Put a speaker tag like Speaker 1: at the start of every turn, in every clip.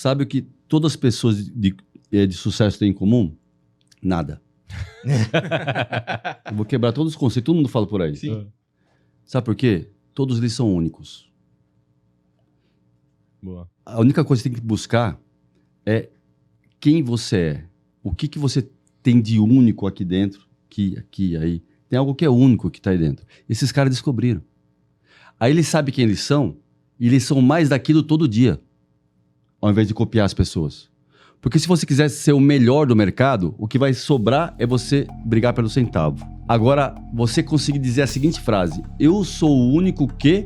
Speaker 1: Sabe o que todas as pessoas de sucesso têm em comum? Nada. Eu vou quebrar todos os conceitos, todo mundo fala por aí.
Speaker 2: Sim.
Speaker 1: Sabe por quê? Todos eles são únicos.
Speaker 2: Boa.
Speaker 1: A única coisa que você tem que buscar é quem você é. O que você tem de único aqui dentro, aqui, aí. Tem algo que é único que está aí dentro. Esses caras descobriram. Aí eles sabem quem eles são, e eles são mais daquilo todo dia, ao invés de copiar as pessoas. Porque se você quiser ser o melhor do mercado, o que vai sobrar é você brigar pelo centavo. Agora, você conseguir dizer a seguinte frase: eu sou o único que...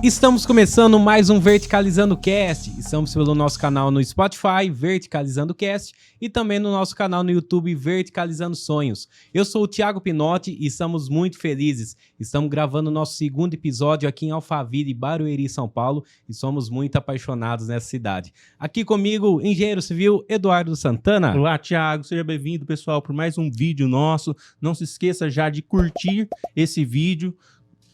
Speaker 3: Estamos começando mais um Verticalizando Cast. Estamos pelo nosso canal no Spotify, Verticalizando Cast, e também no nosso canal no YouTube, Verticalizando Sonhos. Eu sou o Thiago Pinotti e estamos muito felizes. Estamos gravando o nosso segundo episódio aqui em Alphaville, Barueri, São Paulo, e somos muito apaixonados nessa cidade. Aqui comigo, engenheiro civil Eduardo Santana.
Speaker 2: Olá, Thiago. Seja bem-vindo, pessoal, por mais um vídeo nosso. Não se esqueça já de curtir esse vídeo.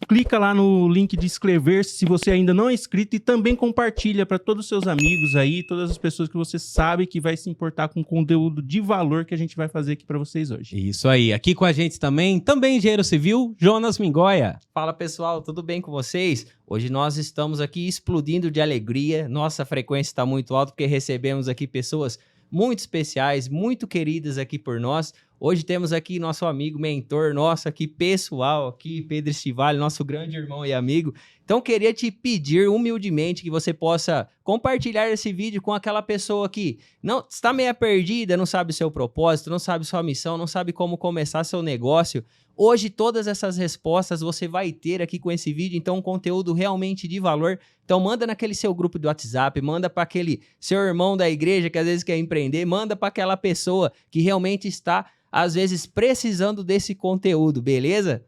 Speaker 2: Clica lá no link de inscrever-se se você ainda não é inscrito e também compartilha para todos os seus amigos aí, todas as pessoas que você sabe que vai se importar com o conteúdo de valor que a gente vai fazer aqui para vocês hoje.
Speaker 3: Isso aí. Aqui com a gente também engenheiro civil Jonas Mingoia.
Speaker 4: Fala pessoal, tudo bem com vocês? Hoje nós estamos aqui explodindo de alegria. Nossa frequência está muito alta porque recebemos aqui pessoas muito especiais, muito queridas aqui por nós. Hoje temos aqui nosso amigo, mentor, nosso aqui pessoal, aqui Pedro Estivale, nosso grande irmão e amigo. Então queria te pedir humildemente que você possa compartilhar esse vídeo com aquela pessoa que não está meio perdida, não sabe seu propósito, não sabe sua missão, não sabe como começar seu negócio. Hoje todas essas respostas você vai ter aqui com esse vídeo, então um conteúdo realmente de valor. Então manda naquele seu grupo do WhatsApp, manda para aquele seu irmão da igreja que às vezes quer empreender, manda para aquela pessoa que realmente está às vezes precisando desse conteúdo, beleza?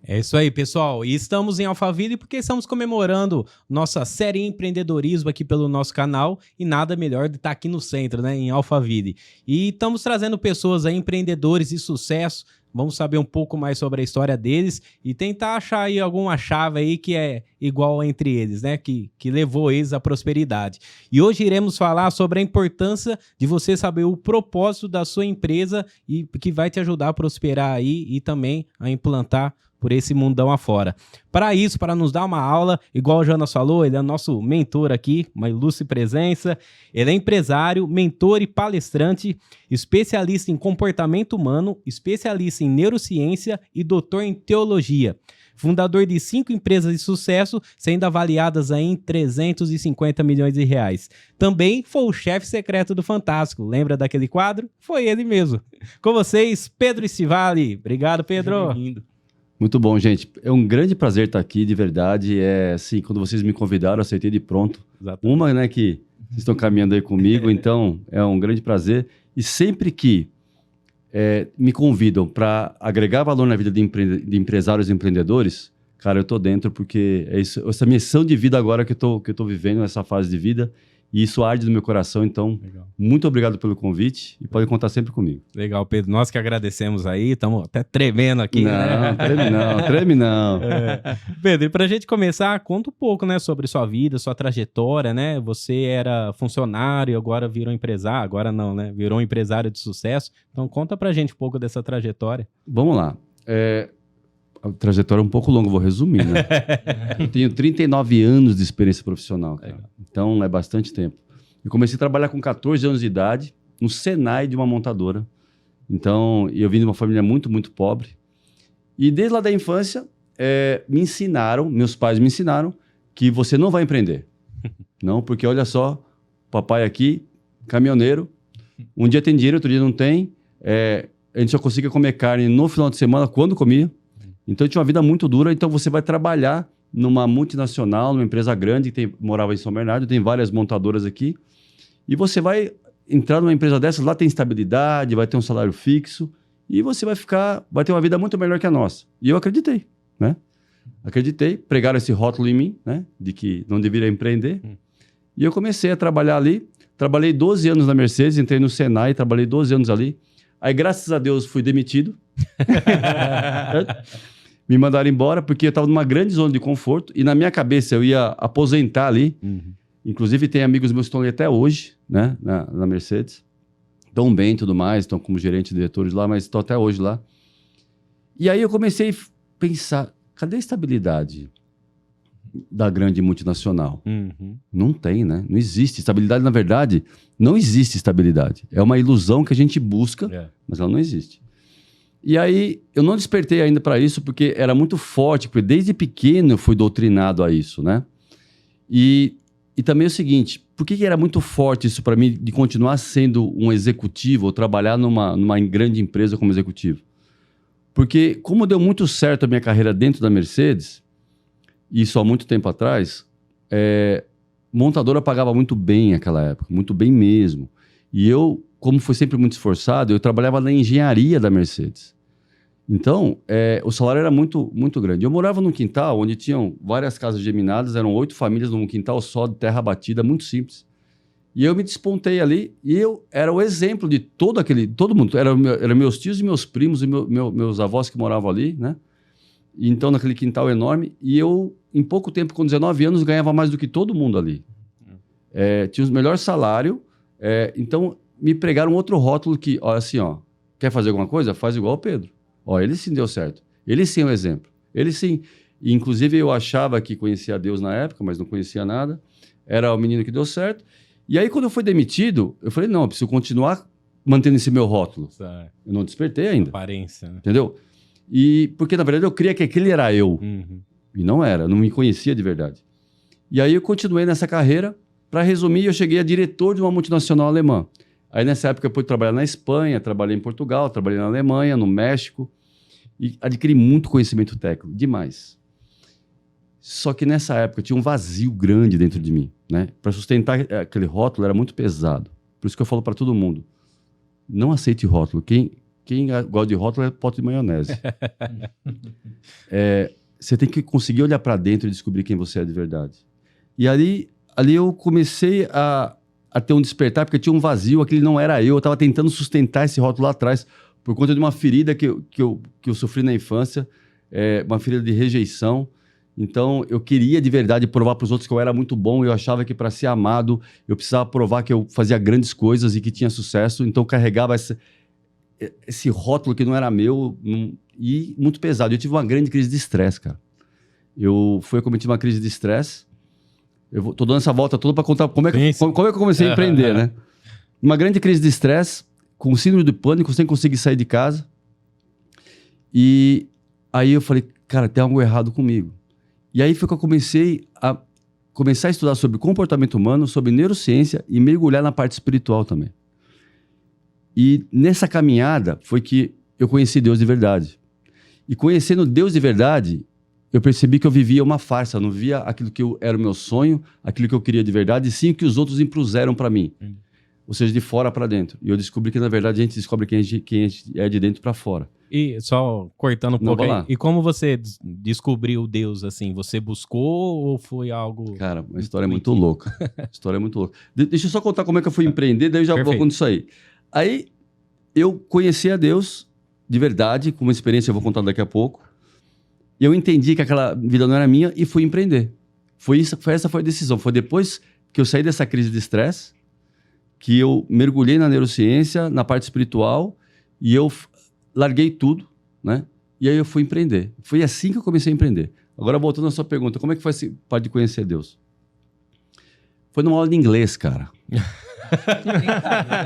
Speaker 3: É isso aí, pessoal. E estamos em Alphaville porque estamos comemorando nossa série empreendedorismo aqui pelo nosso canal e nada melhor de estar aqui no centro, né, em Alphaville. E estamos trazendo pessoas aí, empreendedores de sucesso. Vamos saber um pouco mais sobre a história deles e tentar achar aí alguma chave aí que é igual entre eles, né? Que levou eles à prosperidade. E hoje iremos falar sobre a importância de você saber o propósito da sua empresa e que vai te ajudar a prosperar aí e também a implantar por esse mundão afora. Para isso, para nos dar uma aula, igual o Jonas falou, ele é nosso mentor aqui, uma ilustre presença. Ele é empresário, mentor e palestrante, especialista em comportamento humano, especialista em neurociência e doutor em teologia. Fundador de 5 empresas de sucesso, sendo avaliadas aí em 350 milhões de reais. Também foi o chefe secreto do Fantástico. Lembra daquele quadro? Foi ele mesmo. Com vocês, Pedro Estivale. Obrigado, Pedro.
Speaker 2: Bem-vindo.
Speaker 1: Muito bom, gente. É um grande prazer estar aqui, de verdade. É assim, quando vocês me convidaram, eu aceitei de pronto.
Speaker 3: Exatamente.
Speaker 1: Uma, né, que vocês estão caminhando aí comigo, então é um grande prazer. E sempre que me convidam para agregar valor na vida de empresários e empreendedores, cara, eu tô dentro porque é isso, essa missão de vida agora que eu tô vivendo, essa fase de vida, e isso arde no meu coração. Então,
Speaker 3: Legal.
Speaker 1: Muito obrigado pelo convite e podem contar sempre comigo.
Speaker 3: Legal, Pedro. Nós que agradecemos aí, estamos até tremendo aqui.
Speaker 1: Não, treme não.
Speaker 3: Pedro, e pra gente começar, conta um pouco, né, sobre sua vida, sua trajetória, né? Você era funcionário, agora virou empresário, agora não, né? Virou um empresário de sucesso. Então conta pra gente um pouco dessa trajetória.
Speaker 1: Vamos lá. A trajetória é um pouco longa, vou resumir, né? Eu tenho 39 anos de experiência profissional, cara. Então é bastante tempo. Eu comecei a trabalhar com 14 anos de idade no Senai de uma montadora. Então, eu vim de uma família muito, muito pobre. E desde lá da infância, meus pais me ensinaram que você não vai empreender. Não, porque olha só, papai aqui, caminhoneiro, um dia tem dinheiro, outro dia não tem. A gente só conseguia comer carne no final de semana, quando comia. Então, eu tinha uma vida muito dura. Então, você vai trabalhar numa multinacional, numa empresa grande que morava em São Bernardo, tem várias montadoras aqui. E você vai entrar numa empresa dessas, lá tem estabilidade, vai ter um salário fixo e você vai ter uma vida muito melhor que a nossa. E eu acreditei, né? Acreditei, pregaram esse rótulo em mim, né? De que não deveria empreender. E eu comecei a trabalhar ali. Trabalhei 12 anos na Mercedes, entrei no Senai, trabalhei 12 anos ali. Aí, graças a Deus, fui demitido. Me mandaram embora porque eu estava numa grande zona de conforto e na minha cabeça eu ia aposentar ali. Inclusive tem amigos meus que estão ali até hoje, né, na Mercedes. Estão bem e tudo mais, estão como gerentes e diretores lá, mas estão até hoje lá. E aí eu comecei a pensar, cadê a estabilidade da grande multinacional? Não tem, né? Não existe. Estabilidade, na verdade, não existe estabilidade. É uma ilusão que a gente busca, mas ela não existe. E aí eu não despertei ainda para isso porque era muito forte, porque desde pequeno eu fui doutrinado a isso, né? E também é o seguinte, por que era muito forte isso para mim de continuar sendo um executivo ou trabalhar numa grande empresa como executivo? Porque como deu muito certo a minha carreira dentro da Mercedes, isso há muito tempo atrás, montadora pagava muito bem naquela época, muito bem mesmo. E eu, como fui sempre muito esforçado, eu trabalhava na engenharia da Mercedes. Então, o salário era muito, muito grande. Eu morava num quintal onde tinham várias casas geminadas, eram 8 famílias num quintal só, de terra batida, muito simples. E eu me despontei ali e eu era o exemplo de todo mundo. Eram meus tios e meus primos e meus avós que moravam ali, né? E então, naquele quintal enorme. E eu, em pouco tempo, com 19 anos, ganhava mais do que todo mundo ali. Tinha o melhor salário. Então, me pregaram outro rótulo que, olha assim, ó, quer fazer alguma coisa? Faz igual o Pedro. Ó, ele sim deu certo. Ele sim é um exemplo. Ele sim. E, inclusive, eu achava que conhecia Deus na época, mas não conhecia nada. Era o menino que deu certo. E aí, quando eu fui demitido, eu falei, não, eu preciso continuar mantendo esse meu rótulo. Eu não despertei ainda.
Speaker 3: Aparência, né?
Speaker 1: Entendeu? Porque, na verdade, eu cria que aquele era eu. E não era. Não me conhecia de verdade. E aí, eu continuei nessa carreira. Para resumir, eu cheguei a diretor de uma multinacional alemã. Aí, nessa época, eu pude trabalhar na Espanha, trabalhei em Portugal, trabalhei na Alemanha, no México. E adquiri muito conhecimento técnico. Demais. Só que nessa época tinha um vazio grande dentro de mim, né? Para sustentar aquele rótulo era muito pesado. Por isso que eu falo para todo mundo, não aceite rótulo. Quem gosta de rótulo é pote de maionese. Você tem que conseguir olhar para dentro e descobrir quem você é de verdade. E ali eu comecei a ter um despertar, porque tinha um vazio, aquele não era eu. Eu estava tentando sustentar esse rótulo lá atrás por conta de uma ferida que eu sofri na infância, uma ferida de rejeição. Então, eu queria de verdade provar para os outros que eu era muito bom. Eu achava que para ser amado, eu precisava provar que eu fazia grandes coisas e que tinha sucesso. Então, eu carregava esse rótulo que não era meu e muito pesado. Eu tive uma grande crise de estresse, cara. Eu cometi uma crise de estresse. Eu tô dando essa volta toda para contar como é que eu comecei a empreender, né? Uma grande crise de estresse, com síndrome do pânico, sem conseguir sair de casa. E aí eu falei, cara, tem algo errado comigo. E aí foi que eu comecei a estudar sobre comportamento humano, sobre neurociência e mergulhar na parte espiritual também. E nessa caminhada foi que eu conheci Deus de verdade. E conhecendo Deus de verdade, eu percebi que eu vivia uma farsa, não via aquilo que era o meu sonho, aquilo que eu queria de verdade, e sim o que os outros impuseram para mim. Ou seja, de fora para dentro. E eu descobri que, na verdade, a gente descobre quem a gente é de dentro para fora.
Speaker 3: E só cortando um pouco aí, e como você descobriu Deus, assim? Você buscou ou foi algo...
Speaker 1: Cara, uma história muito louca. História muito louca. Deixa eu só contar como é que eu fui empreender, daí eu já vou contar isso aí. Aí, eu conheci a Deus de verdade, com uma experiência, eu vou contar daqui a pouco. E eu entendi que aquela vida não era minha e fui empreender. Essa foi a decisão. Foi depois que eu saí dessa crise de estresse, que eu mergulhei na neurociência, na parte espiritual, e eu larguei tudo, né? E aí eu fui empreender. Foi assim que eu comecei a empreender. Agora, voltando à sua pergunta, como é que foi esse parte de conhecer Deus? Foi numa aula de inglês, cara.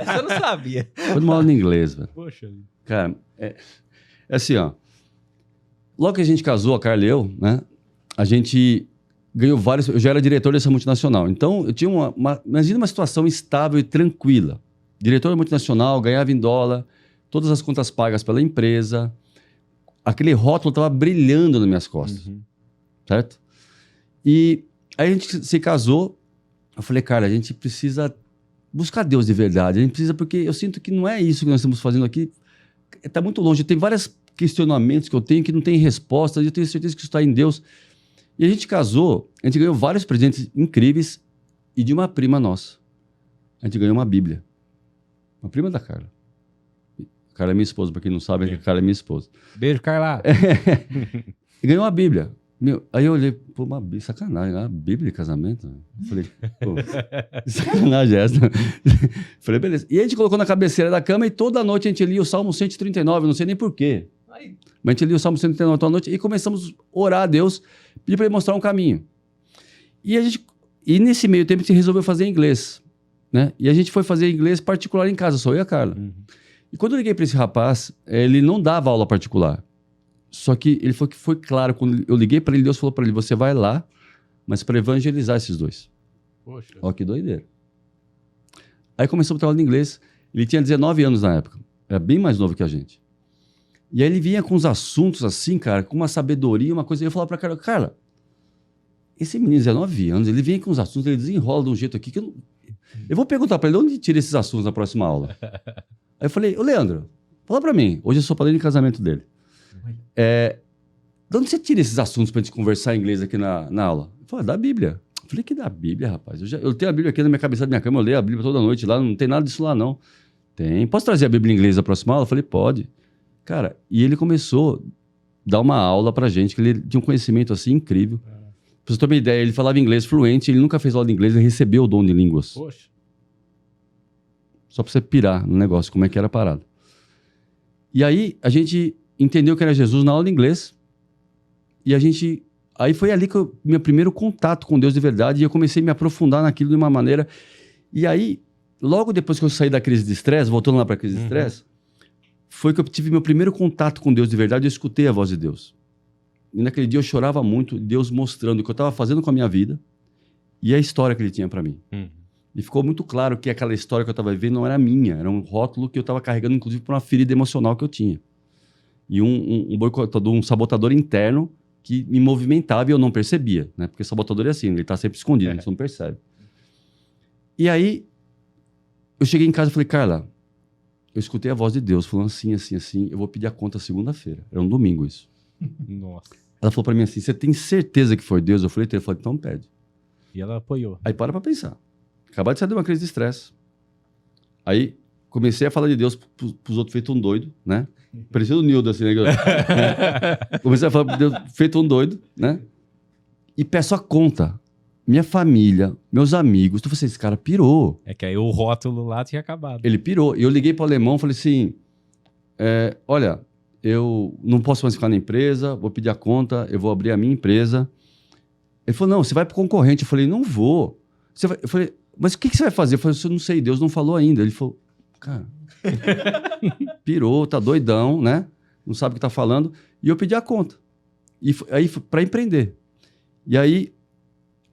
Speaker 4: Essa eu não sabia.
Speaker 1: Foi numa aula de inglês, velho.
Speaker 3: Poxa.
Speaker 1: Cara, é assim, ó. Logo que a gente casou, a Carla e eu, né? A gente ganhou vários... Eu já era diretor dessa multinacional. Então, eu tinha imagina uma situação estável e tranquila. Diretor da multinacional, ganhava em dólar, todas as contas pagas pela empresa. Aquele rótulo estava brilhando nas minhas costas. Certo? E aí a gente se casou. Eu falei, cara, a gente precisa buscar Deus de verdade. A gente precisa, porque eu sinto que não é isso que nós estamos fazendo aqui. Está muito longe. Tem vários questionamentos que eu tenho que não tem resposta. E eu tenho certeza que isso está em Deus. E a gente casou, a gente ganhou vários presentes incríveis e de uma prima nossa. A gente ganhou uma Bíblia. Uma prima da Carla. A Carla é minha esposa, para quem não sabe, a Carla é minha esposa.
Speaker 3: Beijo, Carla.
Speaker 1: E ganhou a Bíblia. Aí eu olhei, pô, uma Bíblia, sacanagem, uma Bíblia de casamento? Eu falei, pô, que sacanagem é essa? Falei, beleza. E a gente colocou na cabeceira da cama e toda noite a gente lia o Salmo 139, não sei nem porquê. Mas a gente lia o Salmo 139 toda noite e começamos a orar a Deus, pedir para ele mostrar um caminho. E nesse meio tempo a gente resolveu fazer inglês, né? E a gente foi fazer inglês particular em casa, só eu e a Carla. E quando eu liguei para esse rapaz, ele não dava aula particular. Só que ele falou que foi claro, quando eu liguei para ele, Deus falou para ele, você vai lá, mas para evangelizar esses dois.
Speaker 2: Poxa.
Speaker 1: Ó, que doideira. Aí começamos a trabalhar em inglês, ele tinha 19 anos na época, era bem mais novo que a gente. E aí ele vinha com uns assuntos assim, cara, com uma sabedoria, uma coisa, e eu falava pra Carla, Carla, esse menino de 19 anos, ele vem com uns assuntos, ele desenrola de um jeito aqui que eu vou perguntar pra ele, de onde tira esses assuntos na próxima aula? Aí eu falei, ô Leandro, fala pra mim, hoje eu sou padrinho de casamento dele. De onde você tira esses assuntos pra gente conversar em inglês aqui na aula? Ele falou, da Bíblia. Eu falei, que da Bíblia, rapaz? Eu tenho a Bíblia aqui na minha cabeça da minha cama, eu leio a Bíblia toda noite lá, não tem nada disso lá, não. Tem. Posso trazer a Bíblia em inglês na próxima aula? Eu falei, pode. Cara, e ele começou a dar uma aula pra gente, que ele tinha um conhecimento assim incrível. Pra você ter uma ideia, ele falava inglês fluente, ele nunca fez aula de inglês, ele recebeu o dom de línguas.
Speaker 2: Poxa.
Speaker 1: Só pra você pirar no negócio, como é que era a parada. E aí, a gente entendeu que era Jesus na aula de inglês. E aí foi ali que meu primeiro contato com Deus de verdade. E eu comecei a me aprofundar naquilo de uma maneira. E aí, logo depois que eu saí da crise de estresse, voltando lá pra crise de estresse, foi que eu tive meu primeiro contato com Deus de verdade. Eu escutei a voz de Deus. E naquele dia eu chorava muito, Deus mostrando o que eu estava fazendo com a minha vida e a história que Ele tinha para mim. E ficou muito claro que aquela história que eu estava vivendo não era minha, era um rótulo que eu estava carregando, inclusive, por uma ferida emocional que eu tinha. E um boicotador, um sabotador interno que me movimentava e eu não percebia, né? Porque o sabotador é assim, ele está sempre escondido, a gente não percebe. E aí, eu cheguei em casa e falei, Carla, eu escutei a voz de Deus falando assim, assim, assim, eu vou pedir a conta segunda-feira. Era um domingo isso.
Speaker 3: Nossa.
Speaker 1: Ela falou pra mim assim, você tem certeza que foi Deus? Eu falei, então pede.
Speaker 3: E ela apoiou.
Speaker 1: Aí para pra pensar. Acabar de sair de uma crise de estresse. Aí comecei a falar de Deus pros outros feito um doido, né? Parecia o Nildo, assim, né? Comecei a falar de Deus feito um doido, né? E peço a conta. Minha família, meus amigos. Tu falei assim, esse cara pirou.
Speaker 3: É que aí o rótulo lá tinha acabado.
Speaker 1: Ele pirou. E eu liguei pro alemão e falei assim, olha, eu não posso mais ficar na empresa, vou pedir a conta, eu vou abrir a minha empresa. Ele falou, não, você vai pro concorrente. Eu falei, não vou. Eu falei, mas o que você vai fazer? Eu falei, eu não sei, Deus não falou ainda. Ele falou, cara, pirou, tá doidão, né? Não sabe o que tá falando. E eu pedi a conta. E aí, para empreender. E aí,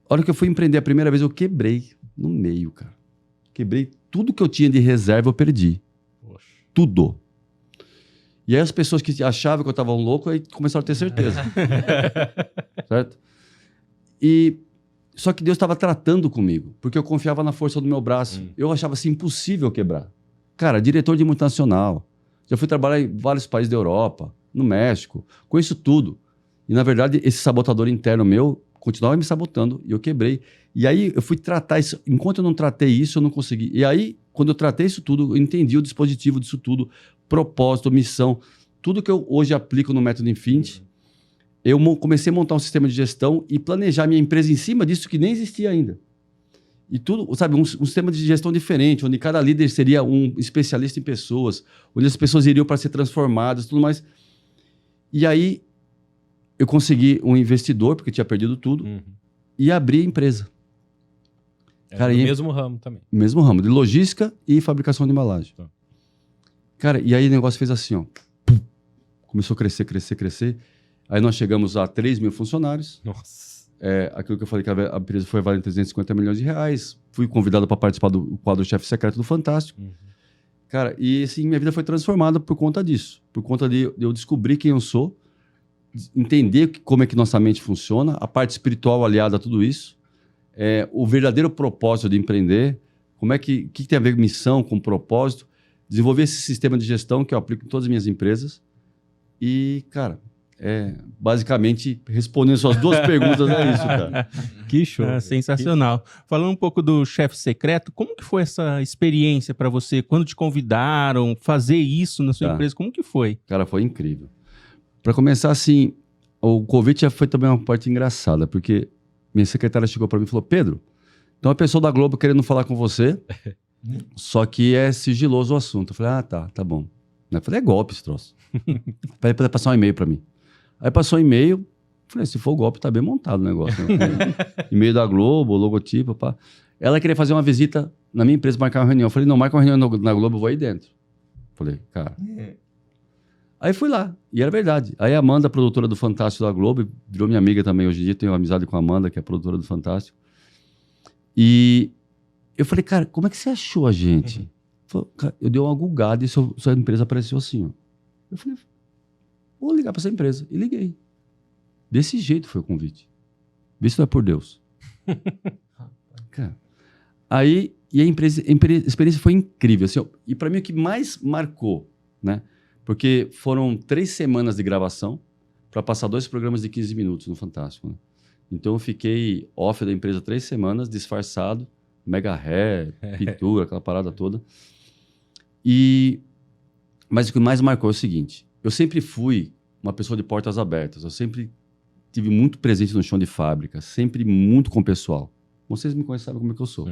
Speaker 1: a hora que eu fui empreender a primeira vez, eu quebrei no meio, cara. Quebrei tudo que eu tinha de reserva, eu perdi. Poxa. Tudo. E aí as pessoas que achavam que eu estava um louco, aí começaram a ter certeza. Certo? Só que Deus estava tratando comigo, porque eu confiava na força do meu braço. Eu achava assim, impossível quebrar. Cara, diretor de multinacional. Já fui trabalhar em vários países da Europa, no México, conheço tudo. E, na verdade, esse sabotador interno meu continuava me sabotando e eu quebrei. E aí eu fui tratar isso. Enquanto eu não tratei isso, eu não consegui. E aí, quando eu tratei isso tudo, eu entendi o dispositivo disso tudo, propósito, missão, tudo que eu hoje aplico no Método Infinity. Eu comecei a montar um sistema de gestão e planejar minha empresa em cima disso que nem existia ainda. E tudo, sabe, um sistema de gestão diferente, onde cada líder seria um especialista em pessoas, onde as pessoas iriam para ser transformadas, tudo mais. E aí eu consegui um investidor, porque tinha perdido tudo, e abri a empresa.
Speaker 3: Cara, no mesmo ramo também.
Speaker 1: Mesmo ramo, de logística e fabricação de embalagem.
Speaker 3: Tá.
Speaker 1: Cara, e aí o negócio fez assim, ó. Começou a crescer, crescer, crescer. Aí nós chegamos a 3 mil funcionários.
Speaker 3: Nossa.
Speaker 1: Aquilo que eu falei que a empresa foi valendo 350 milhões de reais. Fui convidado para participar do quadro Chefe Secreto do Fantástico. Cara, e assim, minha vida foi transformada por conta disso. Por conta de eu descobrir quem eu sou, entender como é que nossa mente funciona, a parte espiritual aliada a tudo isso, o verdadeiro propósito de empreender, como é que tem a ver com missão, com propósito, desenvolver esse sistema de gestão que eu aplico em todas as minhas empresas. E, cara, basicamente, respondendo suas 2 perguntas, é isso, cara.
Speaker 3: Que show.
Speaker 2: Sensacional. Falando um pouco do Chefe Secreto, como que foi essa experiência para você? Quando te convidaram fazer isso na sua empresa, como que foi?
Speaker 1: Cara, foi incrível. Para começar, assim, o convite já foi também uma parte engraçada, porque minha secretária chegou para mim e falou: Pedro, tem uma pessoa da Globo querendo falar com você, só que é sigiloso o assunto. Eu falei: tá bom. Eu falei: é golpe esse troço. Falei para passar um e-mail para mim. Aí passou um e-mail, falei: se for golpe, tá bem montado o negócio. Né? E-mail da Globo, logotipo, pá. Ela queria fazer uma visita na minha empresa, marcar uma reunião. Eu falei: não, marca uma reunião na Globo, eu vou aí dentro. Falei: cara... Aí fui lá, e era verdade. Aí a Amanda, produtora do Fantástico da Globo, virou minha amiga também hoje em dia, tenho amizade com a Amanda, que é a produtora do Fantástico. E eu falei: cara, como é que você achou a gente? Falei: cara, eu dei uma gulgada e sua empresa apareceu assim, ó. Eu falei: vou ligar para essa empresa. E liguei. Desse jeito foi o convite. Vê se não é por Deus. Cara, aí, e a experiência foi incrível. Assim, ó, e para mim o que mais marcou, né? Porque foram 3 semanas de gravação para passar 2 programas de 15 minutos no Fantástico. Né? Então eu fiquei off da empresa 3 semanas, disfarçado, mega ré, pintura, aquela parada toda. Mas o que mais marcou é o seguinte: eu sempre fui uma pessoa de portas abertas, eu sempre tive muito presente no chão de fábrica, sempre muito com o pessoal. Vocês me conhecem, sabem como é que eu sou.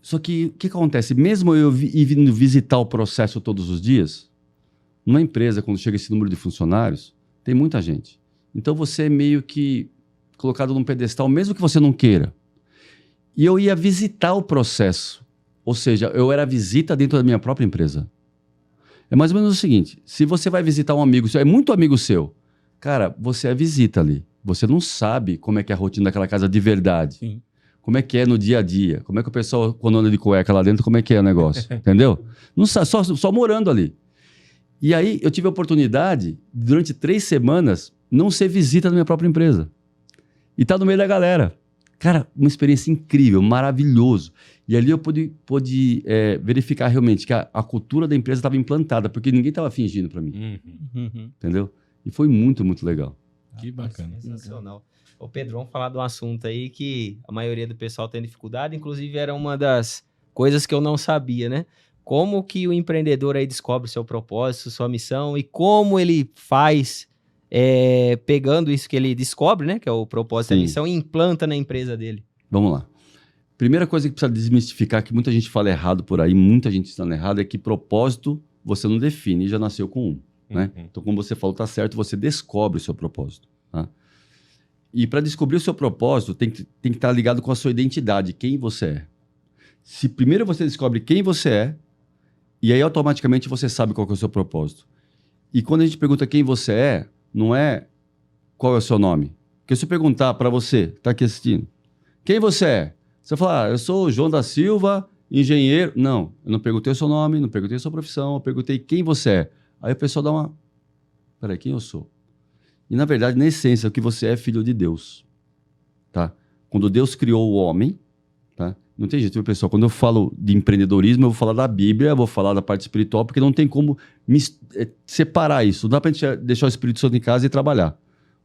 Speaker 1: Só que o que acontece? Mesmo eu vindo visitar o processo todos os dias, numa empresa, quando chega esse número de funcionários, tem muita gente. Então você é meio que colocado num pedestal, mesmo que você não queira. E eu ia visitar o processo. Ou seja, eu era visita dentro da minha própria empresa. É mais ou menos o seguinte: se você vai visitar um amigo seu, é muito amigo seu, cara, você é visita ali. Você não sabe como é que é a rotina daquela casa de verdade.
Speaker 2: Sim.
Speaker 1: Como é que é no dia a dia? Como é que o pessoal, quando anda de cueca lá dentro, como é que é o negócio? Entendeu? Não sabe, só morando ali. E aí eu tive a oportunidade, durante 3 semanas, não ser visita da minha própria empresa. E estar no meio da galera. Cara, uma experiência incrível, maravilhoso. E ali eu pude verificar realmente que a cultura da empresa estava implantada, porque ninguém estava fingindo para mim. Entendeu? E foi muito, muito legal.
Speaker 3: Que bacana.
Speaker 4: Sensacional. Ô Pedro, vamos falar de um assunto aí que a maioria do pessoal tem dificuldade, inclusive era uma das coisas que eu não sabia, né? Como que o empreendedor aí descobre seu propósito, sua missão e como ele faz pegando isso que ele descobre, né? Que é o propósito e a missão e implanta na empresa dele.
Speaker 1: Vamos lá. Primeira coisa que precisa desmistificar, que muita gente fala errado por aí, muita gente está errado, é que propósito você não define, já nasceu com um. Né? Então, como você falou, tá certo, você descobre o seu propósito. Tá? E para descobrir o seu propósito, tem que estar ligado com a sua identidade, quem você é. Se primeiro você descobre quem você é, e aí automaticamente você sabe qual que é o seu propósito. E quando a gente pergunta quem você é, não é qual é o seu nome. Porque se eu perguntar para você, que está aqui assistindo, quem você é? Você vai falar: eu sou o João da Silva, engenheiro. Não, eu não perguntei o seu nome, não perguntei a sua profissão, eu perguntei quem você é. Aí o pessoal dá uma... Peraí, quem eu sou? E, na verdade, na essência, o que você é filho de Deus. Tá? Quando Deus criou o homem, tá? Não tem jeito, viu, pessoal? Quando eu falo de empreendedorismo, eu vou falar da Bíblia, eu vou falar da parte espiritual, porque não tem como separar isso. Não dá pra gente deixar o Espírito Santo em casa e trabalhar.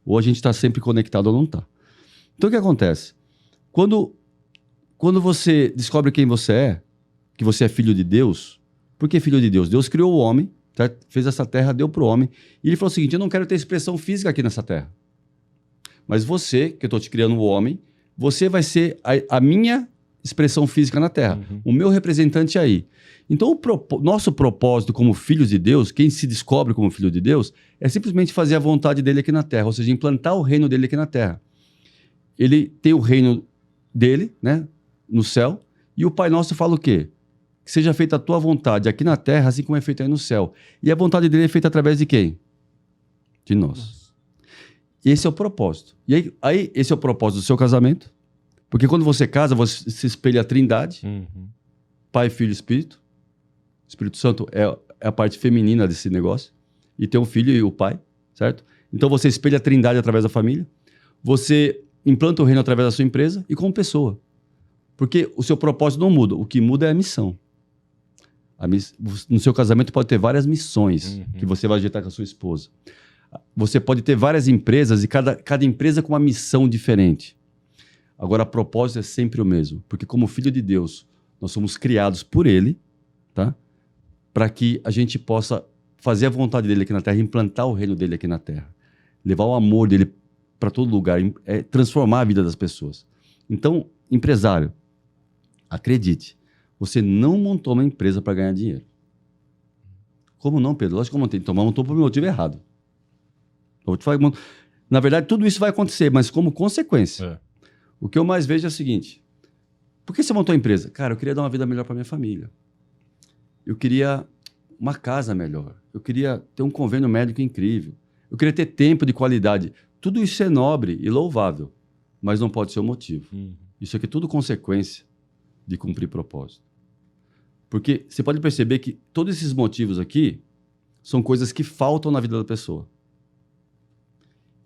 Speaker 1: Ou a gente está sempre conectado ou não está. Então, o que acontece? Quando você descobre quem você é, que você é filho de Deus, por que filho de Deus? Deus criou o homem, tá? Fez essa terra, deu para o homem, e ele falou o seguinte: eu não quero ter expressão física aqui nessa terra. Mas você, que eu estou te criando o homem, você vai ser a minha expressão física na terra, o meu representante aí. Então, nosso propósito como filhos de Deus, quem se descobre como filho de Deus, é simplesmente fazer a vontade dele aqui na terra, ou seja, implantar o reino dele aqui na terra. Ele tem o reino dele, né, no céu, e o Pai Nosso fala o quê? Que seja feita a tua vontade aqui na terra, assim como é feita aí no céu. E a vontade dele é feita através de quem? De nós. Esse é o propósito. E aí esse é o propósito do seu casamento, porque quando você casa, você se espelha a Trindade, Pai, Filho e Espírito. Espírito Santo é a parte feminina desse negócio, e tem o Filho e o Pai, certo? Então você espelha a Trindade através da família, você implanta o reino através da sua empresa e como pessoa. Porque o seu propósito não muda, o que muda é a missão. No seu casamento pode ter várias missões que você vai ajeitar com a sua esposa. Você pode ter várias empresas e cada empresa com uma missão diferente. Agora, o propósito é sempre o mesmo, porque como filho de Deus, nós somos criados por Ele, tá? Para que a gente possa fazer a vontade dele aqui na Terra, implantar o reino dele aqui na Terra, levar o amor dele para todo lugar, transformar a vida das pessoas. Então, empresário, acredite, você não montou uma empresa para ganhar dinheiro. Como não, Pedro? Lógico que eu montei. Então, mas montou por motivo errado. Eu vou te falar, na verdade, tudo isso vai acontecer, mas como consequência. O que eu mais vejo é o seguinte: por que você montou a empresa? Cara, eu queria dar uma vida melhor para minha família. Eu queria uma casa melhor. Eu queria ter um convênio médico incrível. Eu queria ter tempo de qualidade. Tudo isso é nobre e louvável, mas não pode ser o motivo. Isso aqui é tudo consequência de cumprir propósito. Porque você pode perceber que todos esses motivos aqui são coisas que faltam na vida da pessoa.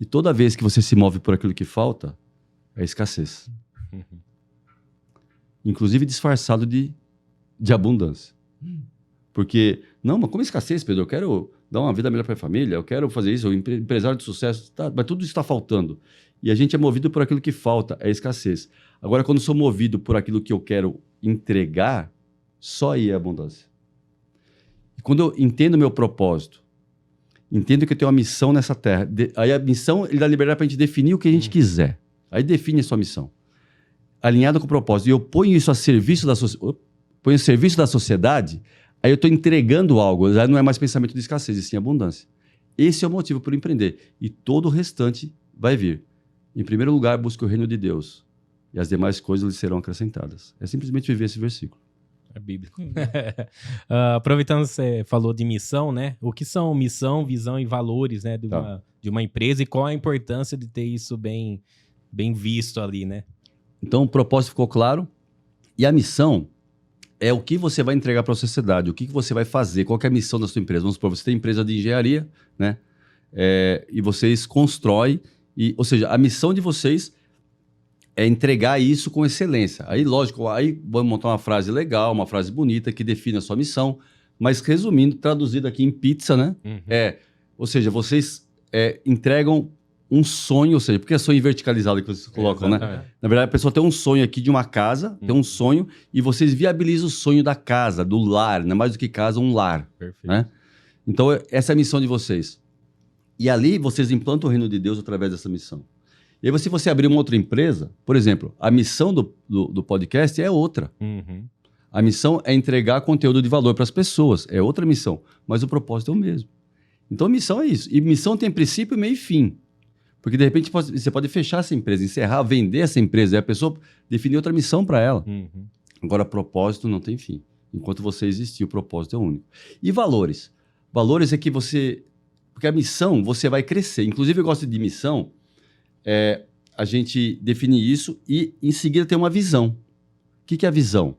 Speaker 1: E toda vez que você se move por aquilo que falta, é escassez. Inclusive disfarçado de abundância. Porque, não, mas como escassez, Pedro? Eu quero dar uma vida melhor para a família, eu quero fazer isso, eu empresário de sucesso, tá, mas tudo isso está faltando. E a gente é movido por aquilo que falta, é escassez. Agora, quando eu sou movido por aquilo que eu quero entregar, só aí é abundância. E quando eu entendo o meu propósito, entendo que eu tenho uma missão nessa terra, aí a missão, ele dá liberdade para a gente definir o que a gente quiser. Aí define a sua missão. Alinhado com o propósito. E eu ponho isso a serviço da sociedade, aí eu estou entregando algo. Já não é mais pensamento de escassez, e sim abundância. Esse é o motivo por empreender. E todo o restante vai vir. Em primeiro lugar, busque o reino de Deus. E as demais coisas lhe serão acrescentadas. É simplesmente viver esse versículo.
Speaker 3: É bíblico. Aproveitando que você falou de missão, né? O que são missão, visão e valores, né? De uma empresa, e qual a importância de ter isso bem visto ali, né?
Speaker 1: Então, o propósito ficou claro. E a missão é o que você vai entregar para a sociedade, o que você vai fazer, qual que é a missão da sua empresa. Vamos supor, você tem empresa de engenharia, né? E vocês constroem, ou seja, a missão de vocês é entregar isso com excelência. Aí, lógico, aí vamos montar uma frase legal, uma frase bonita que define a sua missão, mas resumindo, traduzido aqui em pizza, né? Ou seja, vocês entregam um sonho, ou seja, porque é sonho verticalizado que vocês colocam, né? Na verdade, a pessoa tem um sonho aqui de uma casa, tem um sonho, e vocês viabilizam o sonho da casa, do lar, não é mais do que casa, um lar.
Speaker 3: Perfeito.
Speaker 1: Né? Então, essa é a missão de vocês. E ali, vocês implantam o reino de Deus através dessa missão. E aí, se você abrir uma outra empresa, por exemplo, a missão do podcast é outra. A missão é entregar conteúdo de valor para as pessoas, é outra missão, mas o propósito é o mesmo. Então, a missão é isso. E missão tem princípio, meio e fim. Porque, de repente, você pode fechar essa empresa, encerrar, vender essa empresa, e a pessoa definir outra missão para ela. Agora, propósito não tem fim. Enquanto você existir, o propósito é único. E valores? Valores é que você... Porque a missão, você vai crescer. Inclusive, eu gosto de missão, a gente definir isso e, em seguida, ter uma visão. O que é a visão?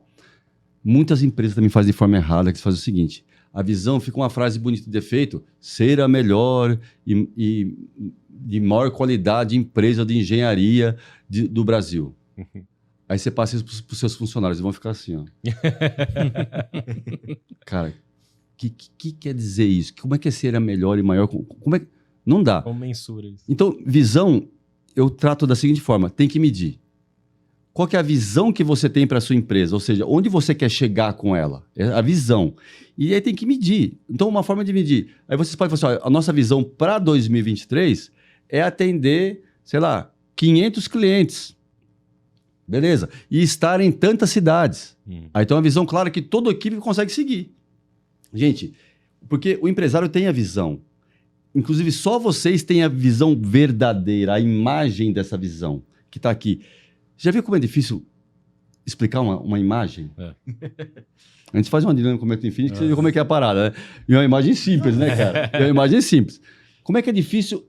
Speaker 1: Muitas empresas também fazem de forma errada, que fazem o seguinte: a visão fica uma frase bonita de efeito, ser a melhor e de maior qualidade empresa de engenharia do Brasil. Aí você passa isso para os seus funcionários, eles vão ficar assim, ó. Cara, que quer dizer isso? Como é que é ser a melhor e maior? Como é? Não dá.
Speaker 3: Como mensura isso?
Speaker 1: Então, visão, eu trato da seguinte forma: tem que medir. Qual que é a visão que você tem para a sua empresa? Ou seja, onde você quer chegar com ela? É a visão. E aí tem que medir. Então, uma forma de medir. Aí vocês podem falar assim: ó, a nossa visão para 2023 é atender, sei lá, 500 clientes. Beleza. E estar em tantas cidades. Aí tem uma visão clara que toda equipe consegue seguir. Gente, porque o empresário tem a visão. Inclusive, só vocês têm a visão verdadeira, a imagem dessa visão que está aqui. Já viu como é difícil explicar uma imagem? A gente faz uma dinâmica com o Método Infinity, que você vê como é que é a parada, né? E uma imagem simples, né, cara? É uma imagem simples. Como é que é difícil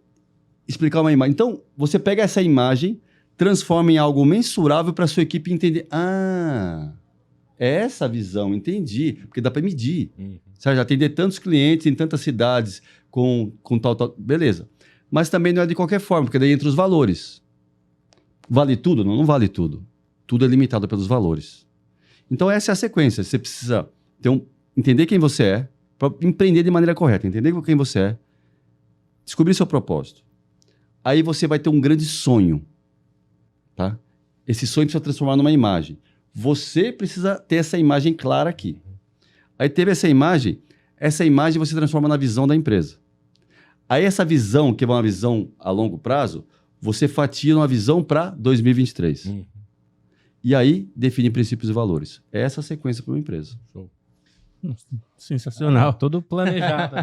Speaker 1: explicar uma imagem? Então, você pega essa imagem, transforma em algo mensurável para a sua equipe entender. Ah, é essa a visão, entendi. Porque dá para medir. Sabe, atender tantos clientes em tantas cidades com tal... Beleza. Mas também não é de qualquer forma, porque daí entra os valores. Vale tudo? Não vale tudo. Tudo é limitado pelos valores. Então, essa é a sequência. Você precisa entender quem você é, para empreender de maneira correta. Entender quem você é, descobrir seu propósito. Aí você vai ter um grande sonho. Tá? Esse sonho precisa transformar numa imagem. Você precisa ter essa imagem clara aqui. Aí teve essa imagem, essa imagem você transforma na visão da empresa. Aí essa visão, que é uma visão a longo prazo, você fatia numa visão para 2023. E aí define princípios e valores. É essa a sequência para uma empresa.
Speaker 2: Sensacional.
Speaker 3: Tudo planejado.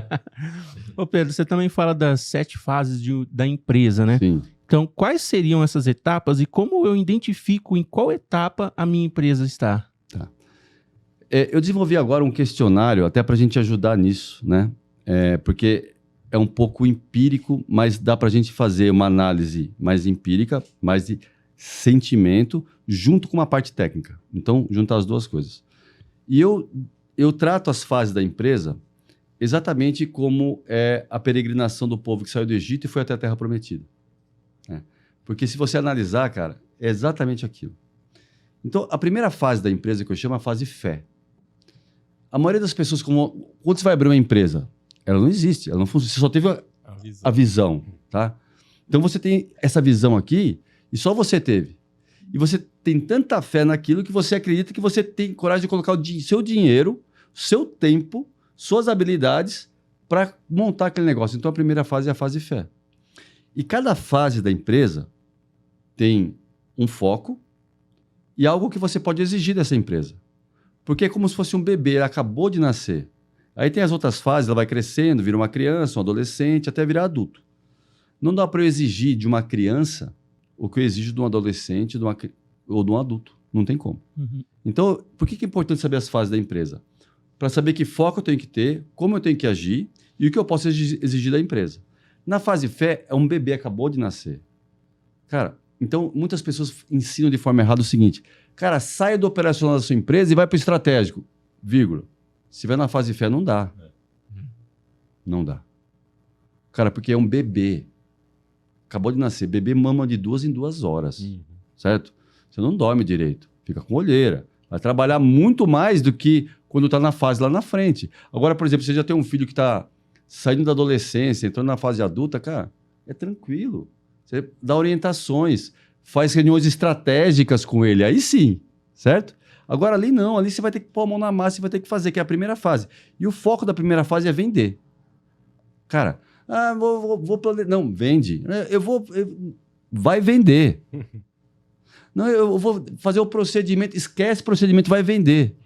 Speaker 2: Ô Pedro, você também fala das 7 fases da empresa, né?
Speaker 1: Sim.
Speaker 2: Então, quais seriam essas etapas e como eu identifico em qual etapa a minha empresa está?
Speaker 1: Eu desenvolvi agora um questionário até para a gente ajudar nisso, né? Porque é um pouco empírico, mas dá para a gente fazer uma análise mais empírica, mais de sentimento, junto com uma parte técnica. Então, juntar as duas coisas. E eu trato as fases da empresa exatamente como a peregrinação do povo que saiu do Egito e foi até a Terra Prometida. Porque se você analisar, cara, é exatamente aquilo. Então, a primeira fase da empresa que eu chamo é a fase fé. A maioria das pessoas, quando você vai abrir uma empresa, ela não existe, ela não funciona, você só teve a visão, tá? Então, você tem essa visão aqui e só você teve. E você tem tanta fé naquilo que você acredita que você tem coragem de colocar seu dinheiro, seu tempo, suas habilidades para montar aquele negócio. Então, a primeira fase é a fase fé. E cada fase da empresa tem um foco e algo que você pode exigir dessa empresa. Porque é como se fosse um bebê, ela acabou de nascer. Aí tem as outras fases, ela vai crescendo, vira uma criança, um adolescente, até virar adulto. Não dá para eu exigir de uma criança o que eu exijo de um adolescente ou de um adulto. Não tem como. Então, por que é importante saber as fases da empresa? Para saber que foco eu tenho que ter, como eu tenho que agir e o que eu posso exigir da empresa. Na fase fé, é um bebê, acabou de nascer. Cara, então muitas pessoas ensinam de forma errada o seguinte: cara, saia do operacional da sua empresa e vai para o estratégico, vírgula. Se vai na fase fé, não dá. Não dá. Cara, porque é um bebê. Acabou de nascer. Bebê mama de 2 em 2 horas. Certo? Você não dorme direito. Fica com olheira. Vai trabalhar muito mais do que quando está na fase lá na frente. Agora, por exemplo, você já tem um filho que está saindo da adolescência, entrando na fase adulta, cara, é tranquilo. Você dá orientações, faz reuniões estratégicas com ele. Aí sim, certo? Agora ali não, ali você vai ter que pôr a mão na massa e vai ter que fazer, que é a primeira fase. E o foco da primeira fase é vender. Cara, vou planejar. Não, vende. Vai vender. Não, eu vou fazer o procedimento. Esquece procedimento, vai vender.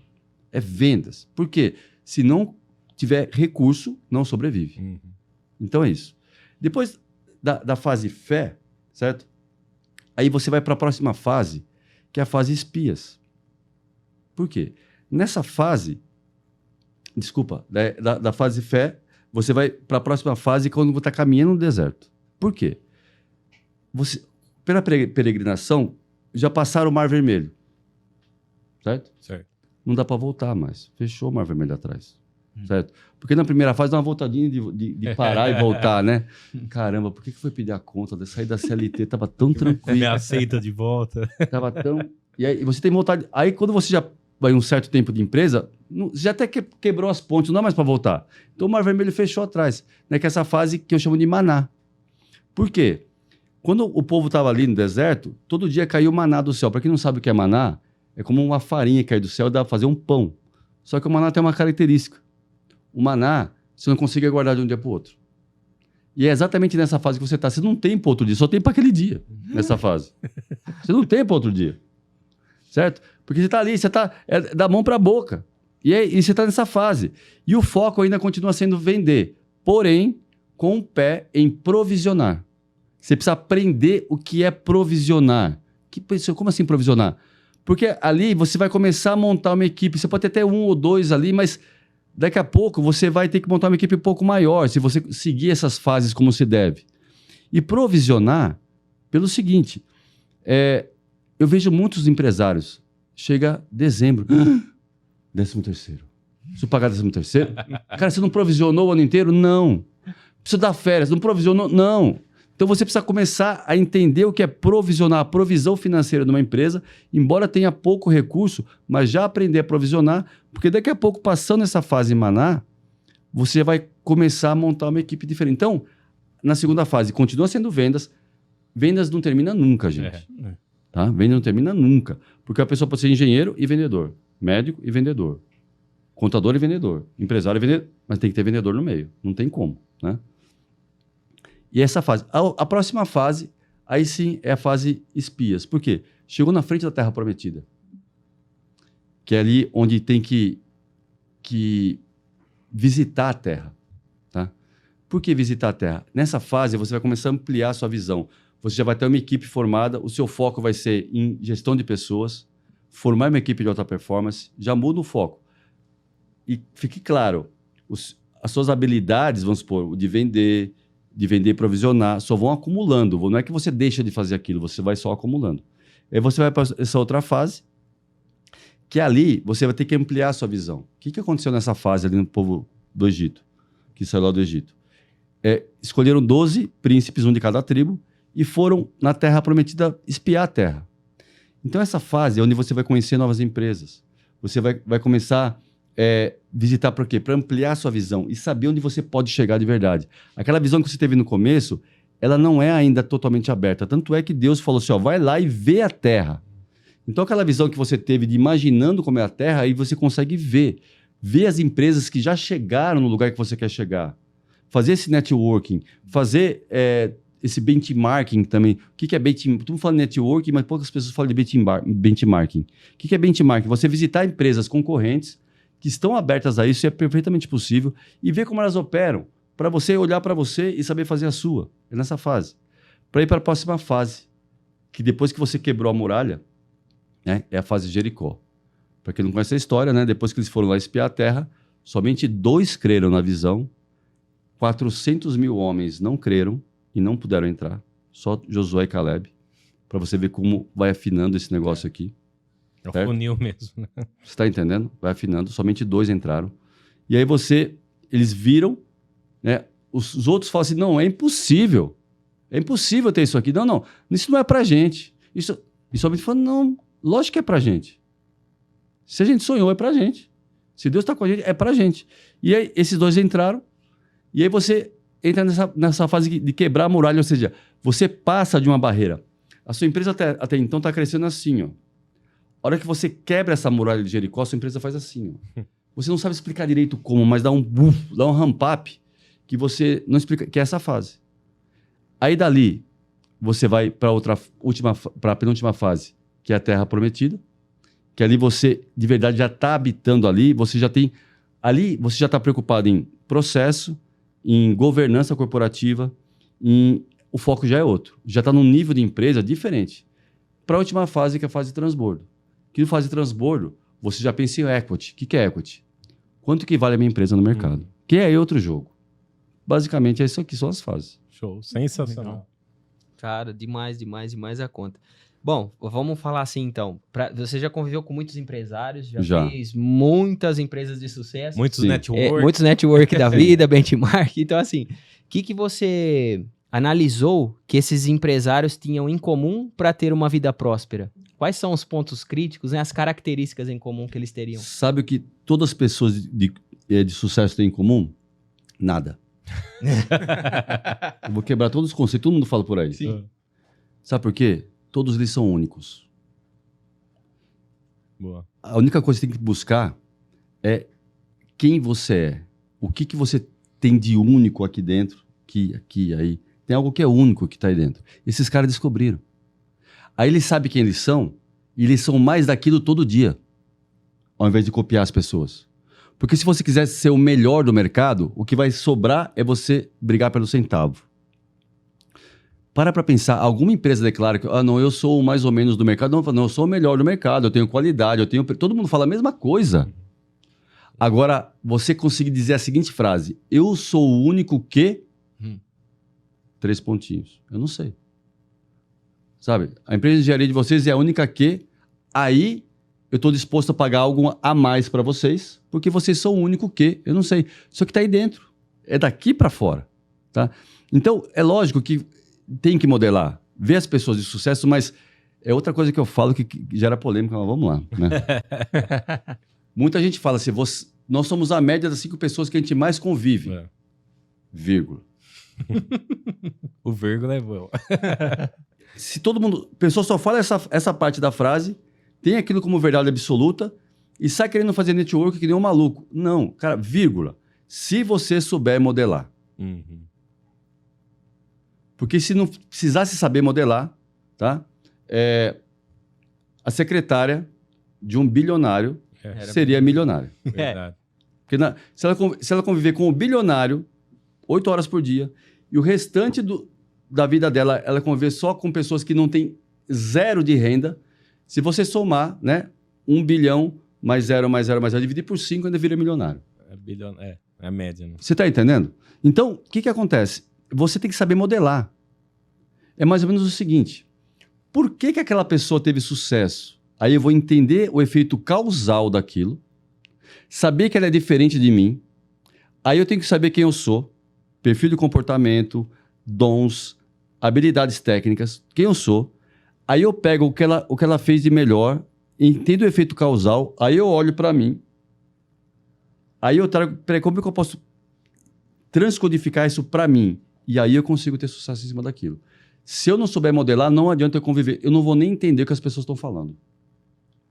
Speaker 1: É vendas. Por quê? Se não tiver recurso, não sobrevive. Então é isso. Depois da fase fé, certo? Aí você vai para a próxima fase, que é a fase espias. Por quê? Nessa fase, da fase fé, você vai para a próxima fase quando você está caminhando no deserto. Por quê? Pela peregrinação, já passaram o Mar Vermelho. Certo?
Speaker 3: Certo.
Speaker 1: Não dá para voltar mais. Fechou o Mar Vermelho atrás. Certo? Porque na primeira fase dá uma voltadinha de parar e voltar, né? Caramba, por que foi pedir a conta? De sair da CLT, tava tão tranquilo.
Speaker 3: Me aceita de volta.
Speaker 1: Tava tão... E aí você tem vontade... Aí quando você já vai um certo tempo de empresa, você já até quebrou as pontes, não dá mais para voltar. Então o Mar Vermelho fechou atrás. Né? Que é essa fase que eu chamo de maná. Por quê? Quando o povo estava ali no deserto, todo dia caiu maná do céu. Para quem não sabe o que é maná, é como uma farinha cair do céu e dá para fazer um pão. Só que o maná tem uma característica. O maná, você não consegue guardar de um dia para o outro. E é exatamente nessa fase que você está. Você não tem para outro dia, só tem para aquele dia, nessa fase. Você não tem para outro dia. Certo? Porque você está ali, você está da mão para a boca. E você está nessa fase. E o foco ainda continua sendo vender. Porém, com o pé em provisionar. Você precisa aprender o que é provisionar. Como assim provisionar? Porque ali você vai começar a montar uma equipe. Você pode ter até 1 ou 2 ali, mas daqui a pouco você vai ter que montar uma equipe um pouco maior, se você seguir essas fases como se deve. E provisionar pelo seguinte, eu vejo muitos empresários, chega dezembro, 13º. Preciso pagar 13º? Cara, você não provisionou o ano inteiro? Não. Precisa dar férias, não provisionou? Não. Então você precisa começar a entender o que é provisionar, a provisão financeira de uma empresa, embora tenha pouco recurso, mas já aprender a provisionar, porque daqui a pouco, passando essa fase em maná, você vai começar a montar uma equipe diferente. Então, na segunda fase, continua sendo vendas. Vendas não termina nunca, gente. Tá? Venda não termina nunca. Porque a pessoa pode ser engenheiro e vendedor, médico e vendedor. Contador e vendedor. Empresário e vendedor. Mas tem que ter vendedor no meio. Não tem como, né? E essa fase. A próxima fase, aí sim, é a fase espias. Por quê? Chegou na frente da Terra Prometida. Que é ali onde tem que visitar a Terra. Tá? Por que visitar a Terra? Nessa fase, você vai começar a ampliar a sua visão. Você já vai ter uma equipe formada, o seu foco vai ser em gestão de pessoas, formar uma equipe de alta performance, já muda o foco. E fique claro, as suas habilidades, vamos supor, de vender e provisionar, só vão acumulando. Não é que você deixa de fazer aquilo, você vai só acumulando. Aí você vai para essa outra fase, que ali você vai ter que ampliar a sua visão. O que aconteceu nessa fase ali no povo do Egito, que saiu lá do Egito? Escolheram 12 príncipes, um de cada tribo, e foram na Terra Prometida espiar a Terra. Então essa fase é onde você vai conhecer novas empresas. Você vai começar visitar por quê? Para ampliar a sua visão e saber onde você pode chegar de verdade. Aquela visão que você teve no começo, ela não é ainda totalmente aberta. Tanto é que Deus falou assim, ó, vai lá e vê a Terra. Então aquela visão que você teve de imaginando como é a Terra, aí você consegue ver as empresas que já chegaram no lugar que você quer chegar. Fazer esse networking, fazer esse benchmarking também. O que é benchmarking? Todo mundo fala networking, mas poucas pessoas falam de benchmarking. O que é benchmarking? Você visitar empresas concorrentes que estão abertas a isso, e é perfeitamente possível, e ver como elas operam, para você olhar para você e saber fazer a sua. É nessa fase. Para ir para a próxima fase, que depois que você quebrou a muralha, né, é a fase de Jericó. Para quem não conhece a história, né, depois que eles foram lá espiar a terra, somente 2 creram na visão, 400 mil homens não creram e não puderam entrar, só Josué e Caleb, para você ver como vai afinando esse negócio aqui.
Speaker 3: É o funil mesmo, né?
Speaker 1: Você está entendendo? Vai afinando, somente 2 entraram. E aí eles viram, né, os outros falam assim, não, é impossível ter isso aqui. Não, isso não é pra gente. Isso somente falando, não, lógico que é pra gente. Se a gente sonhou, é pra gente. Se Deus está com a gente, é pra gente. E aí esses 2 entraram, e aí você entra nessa fase de quebrar a muralha, ou seja, você passa de uma barreira. A sua empresa até então está crescendo assim, ó. A hora que você quebra essa muralha de Jericó, a sua empresa faz assim, ó. Você não sabe explicar direito como, mas dá um ramp-up que você não explica, que é essa fase. Aí dali, você vai para a penúltima fase, que é a Terra Prometida, que ali você, de verdade, já está habitando ali, você já está preocupado em processo, em governança corporativa, o foco já é outro. Já está num nível de empresa diferente. Para a última fase, que é a fase de transbordo. Que no fase de transbordo, você já pensa em equity. O que é equity? Quanto que vale a minha empresa no mercado? Que é outro jogo. Basicamente, é isso aqui, são as fases.
Speaker 3: Show, sensacional.
Speaker 4: Cara, demais a conta. Bom, vamos falar assim então. Você já conviveu com muitos empresários, já fez muitas empresas de sucesso.
Speaker 3: Muitos network.
Speaker 4: Muitos network da vida, benchmark. Então, assim, o que você analisou que esses empresários tinham em comum para ter uma vida próspera? Quais são os pontos críticos, né, as características em comum que eles teriam?
Speaker 1: Sabe o que todas as pessoas de sucesso têm em comum? Nada. Eu vou quebrar todos os conceitos, todo mundo fala por aí.
Speaker 4: Sim.
Speaker 1: Sabe por quê? Todos eles são únicos.
Speaker 3: Boa.
Speaker 1: A única coisa que você tem que buscar é quem você é. O que você tem de único aqui dentro, aqui, aí. Tem algo que é único que está aí dentro. Esses caras descobriram. Aí eles sabem quem eles são, e eles são mais daquilo todo dia, ao invés de copiar as pessoas. Porque se você quiser ser o melhor do mercado, o que vai sobrar é você brigar pelo centavo. Para pensar, alguma empresa declara que não, eu sou o mais ou menos do mercado. Não, eu sou o melhor do mercado, eu tenho qualidade, todo mundo fala a mesma coisa. Agora, você conseguir dizer a seguinte frase, eu sou o único que... 3 pontinhos. Eu não sei. Sabe? A empresa de engenharia de vocês é a única que... Aí, eu estou disposto a pagar algo a mais para vocês, porque vocês são o único que... Eu não sei. Isso aqui está aí dentro. É daqui para fora. Tá? Então, é lógico que tem que modelar. Ver as pessoas de sucesso, mas é outra coisa que eu falo que gera polêmica, mas vamos lá. Né? Muita gente fala assim, nós somos a média das 5 pessoas que a gente mais convive. Vírgula.
Speaker 3: O vírgula é bom.
Speaker 1: Se todo mundo... A pessoa só fala essa parte da frase, tem aquilo como verdade absoluta, e sai querendo fazer network que nem um maluco. Não, cara, vírgula. Se você souber modelar.
Speaker 3: Uhum.
Speaker 1: Porque se não precisasse saber modelar, tá? A secretária de um bilionário seria milionária.
Speaker 3: Verdade.
Speaker 1: Porque se ela conviver com o bilionário 8 horas por dia e o restante da vida dela, ela conviver só com pessoas que não têm zero de renda, se você somar, né, 1 bilhão mais zero, dividir por 5, ainda vira milionário.
Speaker 3: É a média, né?
Speaker 1: Você está entendendo? Então, o que acontece? Você tem que saber modelar. É mais ou menos o seguinte: por que aquela pessoa teve sucesso? Aí eu vou entender o efeito causal daquilo, saber que ela é diferente de mim, aí eu tenho que saber quem eu sou, perfil de comportamento, dons, habilidades técnicas, quem eu sou. Aí eu pego o que ela fez de melhor, entendo o efeito causal, aí eu olho para mim, aí eu trago, peraí, como é que eu posso transcodificar isso para mim? E aí eu consigo ter sucesso em cima daquilo. Se eu não souber modelar, não adianta eu conviver. Eu não vou nem entender o que as pessoas estão falando.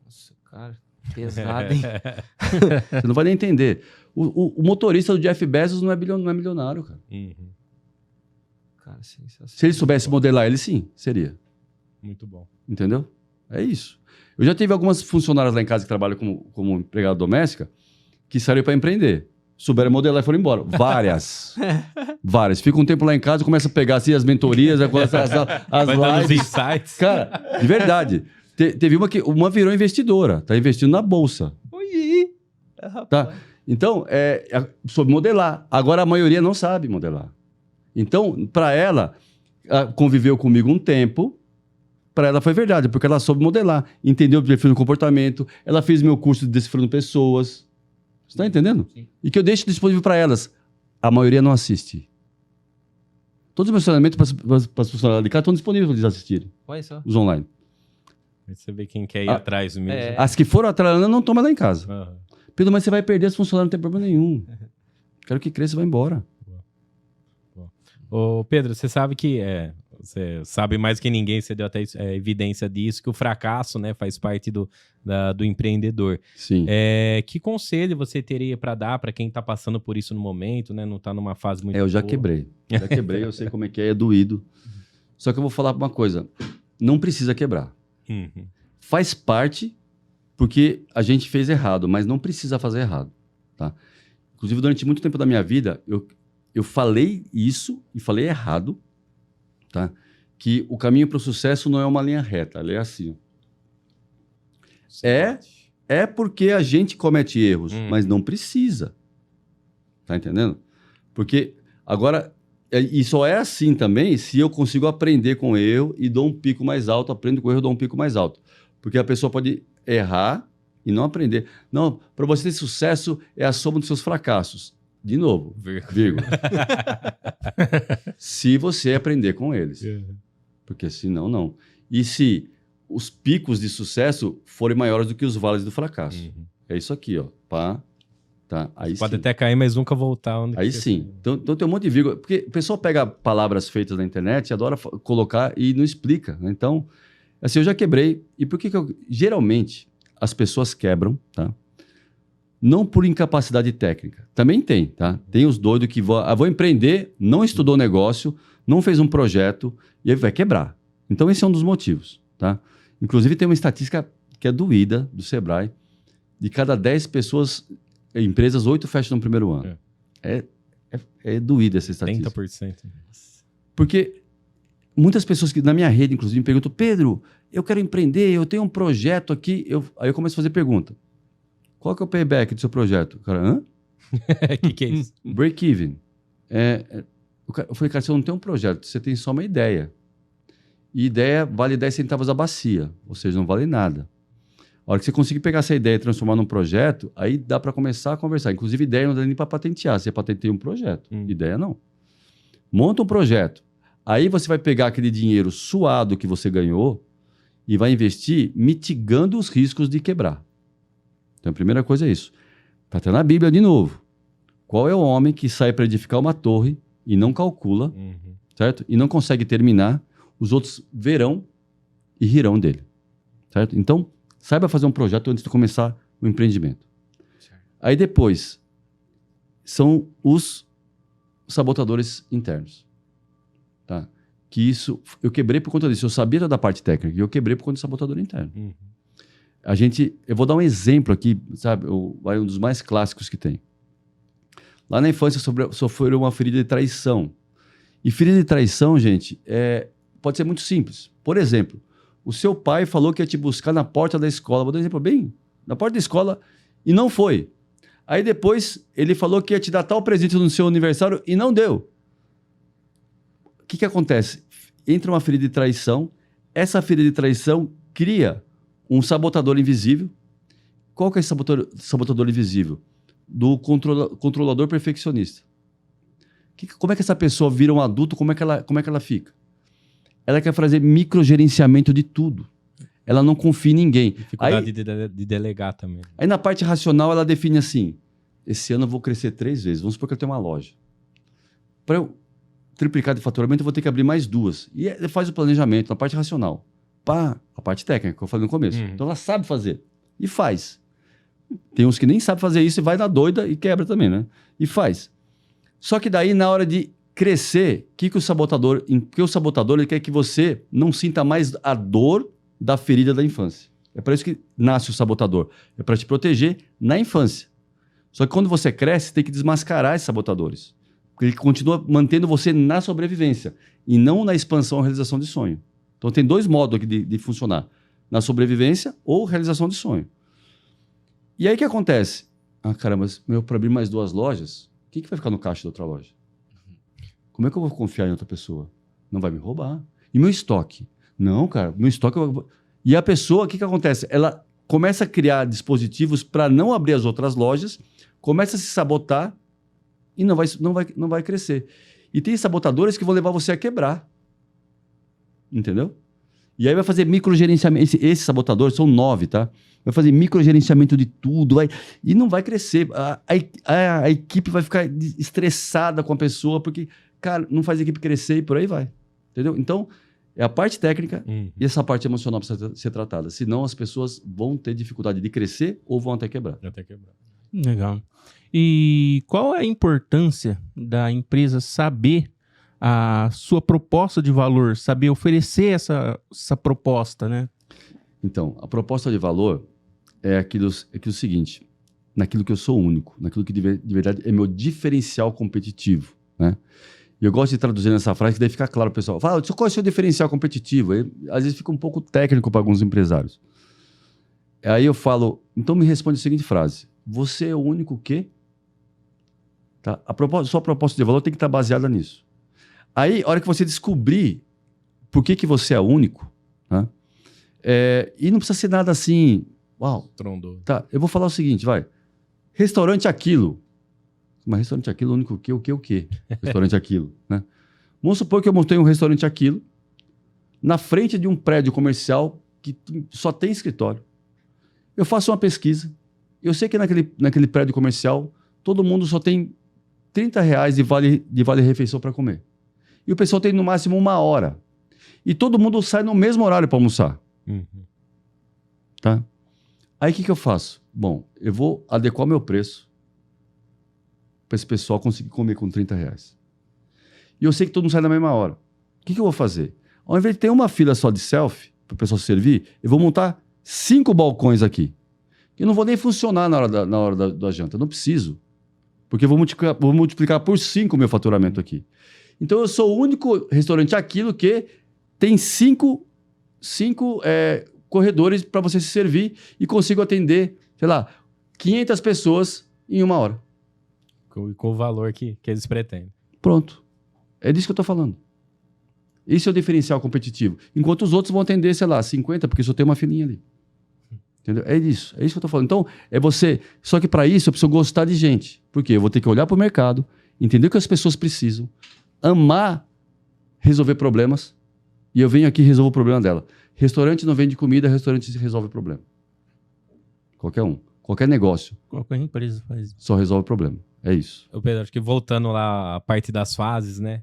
Speaker 4: Nossa, cara, pesado, hein?
Speaker 1: Você não vai nem entender. O motorista do Jeff Bezos não é milionário, cara.
Speaker 3: Uhum.
Speaker 4: Cara, sensacional.
Speaker 1: Se ele soubesse modelar, ele sim, seria.
Speaker 3: Muito bom.
Speaker 1: Entendeu? É isso. Eu já tive algumas funcionárias lá em casa que trabalham como empregada doméstica que saíram para empreender. Souberam modelar e foram embora. Várias. Várias. Fica um tempo lá em casa, começa a pegar assim, as mentorias, as
Speaker 3: Vai dando os
Speaker 1: lives.
Speaker 3: insights.
Speaker 1: Cara, de verdade. Teve uma virou investidora. Tá investindo na bolsa.
Speaker 4: Ui,
Speaker 1: Tá? Então, soube modelar. Agora, a maioria não sabe modelar. Então, para ela, conviveu comigo um tempo, para ela foi verdade, porque ela soube modelar, entendeu o perfil do comportamento, ela fez meu curso de decifrando pessoas. Você está entendendo?
Speaker 4: Sim.
Speaker 1: E que eu deixo disponível para elas. A maioria não assiste. Todos os meus treinamentos para as funcionárias de casa estão disponíveis para eles assistirem,
Speaker 4: olha só.
Speaker 1: os online.
Speaker 3: Aí você vê quem quer ir atrás mesmo.
Speaker 1: As que foram atrás, não estão lá em casa.
Speaker 3: Aham.
Speaker 1: Pedro, mas você vai perder as funcionárias, não tem problema nenhum. Quero que cresça e vá embora.
Speaker 3: Ô, Pedro, você sabe que você sabe mais que ninguém, você deu até evidência disso, que o fracasso, né, faz parte do empreendedor.
Speaker 1: Sim.
Speaker 3: Que conselho você teria para dar para quem está passando por isso no momento, né? Não está numa fase muito
Speaker 1: Eu já
Speaker 3: boa?
Speaker 1: quebrei. Já quebrei, eu sei como é doído. Só que eu vou falar uma coisa. Não precisa quebrar.
Speaker 3: Uhum.
Speaker 1: Faz parte porque a gente fez errado, mas não precisa fazer errado. Tá? Inclusive, durante muito tempo da minha vida, eu falei isso e falei errado, tá? Que o caminho para o sucesso não é uma linha reta, ela é assim. É porque a gente comete erros, mas não precisa. Tá entendendo? Porque agora, e só é assim também se eu consigo aprender com o erro e dou um pico mais alto, aprendo com o erro e dou um pico mais alto. Porque a pessoa pode errar e não aprender. Não, para você ter sucesso é a soma dos seus fracassos. De novo, vírgula. Se você aprender com eles. Porque senão, não. E se os picos de sucesso forem maiores do que os vales do fracasso.
Speaker 3: Uhum.
Speaker 1: É isso aqui, ó. Pá, tá? Aí
Speaker 3: Pode
Speaker 1: sim.
Speaker 3: até cair, mas nunca voltar.
Speaker 1: Aí sim. Então tem um monte de vírgula. Porque o pessoal pega palavras feitas na internet e adora colocar e não explica. Né? Então, assim, eu já quebrei. E por que geralmente as pessoas quebram, tá? Não por incapacidade técnica. Também tem, tá? Tem os doidos que vão empreender, não estudou negócio, não fez um projeto e aí vai quebrar. Então esse é um dos motivos, tá? Inclusive tem uma estatística que é doída do Sebrae. De cada 10 pessoas, empresas, 8 fecham no primeiro ano. É doída essa estatística.
Speaker 3: 30%.
Speaker 1: Porque muitas pessoas que na minha rede, inclusive, me perguntam: Pedro, eu quero empreender, eu tenho um projeto aqui. Aí eu começo a fazer pergunta. Qual que é o payback do seu projeto? O cara, hã?
Speaker 3: Que é isso?
Speaker 1: Break-even. Eu falei, cara, você não tem um projeto, você tem só uma ideia. E ideia vale 10 centavos a bacia, ou seja, não vale nada. A hora que você conseguir pegar essa ideia e transformar num projeto, aí dá para começar a conversar. Inclusive, ideia não dá nem para patentear, você patenteia um projeto. Ideia não. Monta um projeto. Aí você vai pegar aquele dinheiro suado que você ganhou e vai investir mitigando os riscos de quebrar. Então, a primeira coisa é isso. Está até na Bíblia de novo. Qual é o homem que sai para edificar uma torre e não calcula, certo? E não consegue terminar, os outros verão e rirão dele, certo? Então, saiba fazer um projeto antes de começar o empreendimento. Aí depois são os sabotadores internos. Tá? Que isso eu quebrei por conta disso. Eu sabia toda a parte técnica e eu quebrei por conta do sabotador interno. Eu vou dar um exemplo aqui, sabe? Um dos mais clássicos que tem. Lá na infância sofreu uma ferida de traição. E ferida de traição, gente, pode ser muito simples. Por exemplo, o seu pai falou que ia te buscar na porta da escola. Vou dar um exemplo bem, na porta da escola, e não foi. Aí depois ele falou que ia te dar tal presente no seu aniversário e não deu. O que acontece? Entra uma ferida de traição, essa ferida de traição cria um sabotador invisível. Qual que é esse sabotador invisível? Do controlador perfeccionista. Como é que essa pessoa vira um adulto? Como é que ela fica? Ela quer fazer microgerenciamento de tudo. Ela não confia em ninguém.
Speaker 3: Dificuldade de delegar também.
Speaker 1: Aí na parte racional ela define assim: esse ano eu vou crescer 3 vezes. Vamos supor que eu tenho uma loja. Para eu triplicar de faturamento, eu vou ter que abrir mais 2. E ela faz o planejamento na parte racional. A parte técnica, que eu falei no começo. Então ela sabe fazer. E faz. Tem uns que nem sabem fazer isso e vai na doida e quebra também, né? E faz. Só que daí, na hora de crescer, que o sabotador ele quer que você não sinta mais a dor da ferida da infância. É para isso que nasce o sabotador. É para te proteger na infância. Só que quando você cresce, tem que desmascarar esses sabotadores. Porque ele continua mantendo você na sobrevivência e não na expansão ou realização de sonho. Então tem 2 modos aqui de funcionar. Na sobrevivência ou realização de sonho. E aí o que acontece? Caramba, para abrir mais 2 lojas, o que vai ficar no caixa da outra loja? Como é que eu vou confiar em outra pessoa? Não vai me roubar. E meu estoque? Não, cara, meu estoque... E a pessoa, o que acontece? Ela começa a criar dispositivos para não abrir as outras lojas, começa a se sabotar e não vai crescer. E tem sabotadores que vão levar você a quebrar. Entendeu? E aí vai fazer microgerenciamento. Esses sabotadores são 9, tá? Vai fazer microgerenciamento de tudo, e não vai crescer. A equipe vai ficar estressada com a pessoa, porque, cara, não faz a equipe crescer e por aí vai. Entendeu? Então, é a parte técnica e essa parte emocional precisa ser tratada. Senão, as pessoas vão ter dificuldade de crescer ou vão até quebrar.
Speaker 2: Legal. E qual é a importância da empresa saber a sua proposta de valor, saber oferecer essa proposta, né?
Speaker 1: Então, a proposta de valor é aquilo seguinte: naquilo que eu sou único, naquilo que de verdade é meu diferencial competitivo, né? E eu gosto de traduzir nessa frase, que daí fica claro, pessoal. Fala, qual é o seu diferencial competitivo? Aí, às vezes fica um pouco técnico para alguns empresários. Aí eu falo, então me responde a seguinte frase: você é o único que? Tá? Sua proposta de valor tem que estar baseada nisso. Aí, a hora que você descobrir por que você é único, né? E não precisa ser nada assim, uau.
Speaker 3: Trondou.
Speaker 1: Tá, eu vou falar o seguinte, vai. Restaurante Aquilo. Mas restaurante Aquilo, o único que, o que? Restaurante Aquilo, né? Vamos supor que eu montei um restaurante Aquilo na frente de um prédio comercial que só tem escritório. Eu faço uma pesquisa. Eu sei que naquele prédio comercial todo mundo só tem R$30 de vale-refeição para comer. E o pessoal tem no máximo 1 hora. E todo mundo sai no mesmo horário para almoçar. Tá? Aí o que eu faço? Bom, eu vou adequar o meu preço para esse pessoal conseguir comer com R$30. E eu sei que todo mundo sai na mesma hora. O que eu vou fazer? Ao invés de ter uma fila só de selfie, para o pessoal se servir, eu vou montar 5 balcões aqui. Que não vou nem funcionar na hora da janta. Eu não preciso. Porque eu vou multiplicar por 5 o meu faturamento aqui. Então eu sou o único restaurante Aquilo que tem 5 corredores para você se servir e consigo atender, sei lá, 500 pessoas em 1 hora.
Speaker 3: Com o valor que eles pretendem.
Speaker 1: Pronto. É disso que eu estou falando. Esse é o diferencial competitivo. Enquanto os outros vão atender, sei lá, 50, porque só tem uma filinha ali. Entendeu? É isso que eu estou falando. Então, é você... Só que para isso eu preciso gostar de gente. Por quê? Eu vou ter que olhar para o mercado, entender o que as pessoas precisam, amar resolver problemas, e eu venho aqui e resolvo o problema dela. Restaurante não vende comida, restaurante resolve o problema. Qualquer um. Qualquer negócio.
Speaker 2: Qualquer empresa faz isso.
Speaker 1: Só resolve o problema. É isso.
Speaker 3: Ô Pedro, acho que voltando lá à parte das fases, né?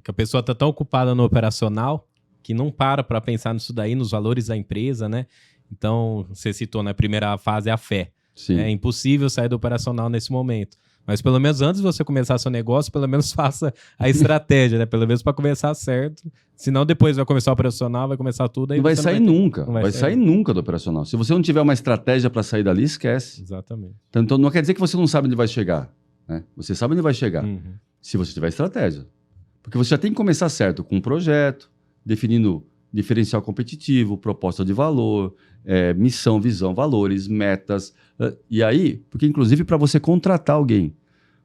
Speaker 3: Que a pessoa está tão ocupada no operacional que não para pensar nisso daí, nos valores da empresa, né? Então, você citou, na primeira fase, a fé.
Speaker 1: Sim.
Speaker 3: É impossível sair do operacional nesse momento. Mas pelo menos antes de você começar seu negócio, pelo menos faça a estratégia, né? Pelo menos para começar certo. Senão depois vai começar o operacional, vai começar tudo. Aí
Speaker 1: Não vai
Speaker 3: você
Speaker 1: sair
Speaker 3: não
Speaker 1: nunca.
Speaker 3: não
Speaker 1: Vai
Speaker 3: vai
Speaker 1: sair
Speaker 3: sair
Speaker 1: nunca do operacional. Se você não tiver uma estratégia para sair dali, esquece.
Speaker 3: Exatamente.
Speaker 1: Então não quer dizer que você não sabe onde vai chegar. Né? Você sabe onde vai chegar.
Speaker 3: Uhum.
Speaker 1: Se você tiver estratégia. Porque você já tem que começar certo com um projeto, definindo diferencial competitivo, proposta de valor, missão, visão, valores, metas. E aí, porque inclusive para você contratar alguém.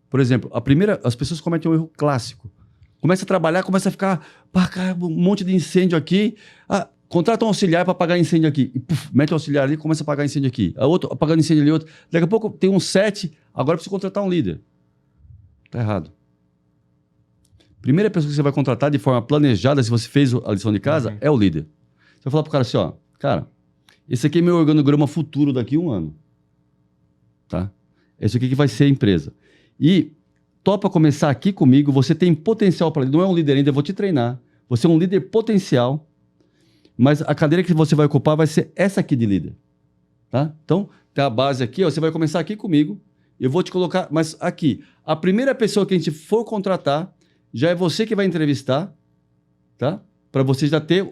Speaker 1: Por exemplo, as pessoas cometem um erro clássico. Começa a trabalhar, começa a ficar, caramba, um monte de incêndio aqui. Contrata um auxiliar para apagar incêndio aqui. E, mete o auxiliar ali, começa a apagar incêndio aqui. A outro apagando incêndio ali, outro. Daqui a pouco tem um 7, agora precisa contratar um líder. Tá errado. Primeira pessoa que você vai contratar de forma planejada, se você fez a lição de casa, é o líder. Você vai falar pro cara assim, ó, cara, esse aqui é meu organograma futuro daqui a 1 ano. Tá? Esse aqui que vai ser a empresa. E topa começar aqui comigo, você tem potencial para líder, não é um líder ainda, eu vou te treinar. Você é um líder potencial, mas a cadeira que você vai ocupar vai ser essa aqui de líder. Tá? Então, tem a base aqui, ó, você vai começar aqui comigo, eu vou te colocar, mas aqui, a primeira pessoa que a gente for contratar, já é você que vai entrevistar, tá? Para você já ter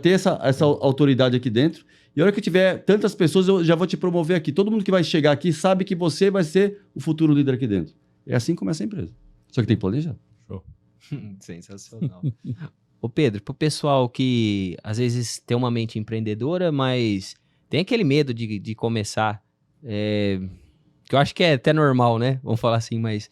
Speaker 1: essa autoridade aqui dentro. E a hora que tiver tantas pessoas, eu já vou te promover aqui. Todo mundo que vai chegar aqui sabe que você vai ser o futuro líder aqui dentro. É assim que começa a empresa. Só que tem que planejar.
Speaker 3: Show.
Speaker 4: Sensacional. Ô Pedro, pro pessoal que às vezes tem uma mente empreendedora, mas tem aquele medo de começar, que eu acho que é até normal, né? Vamos falar assim, mas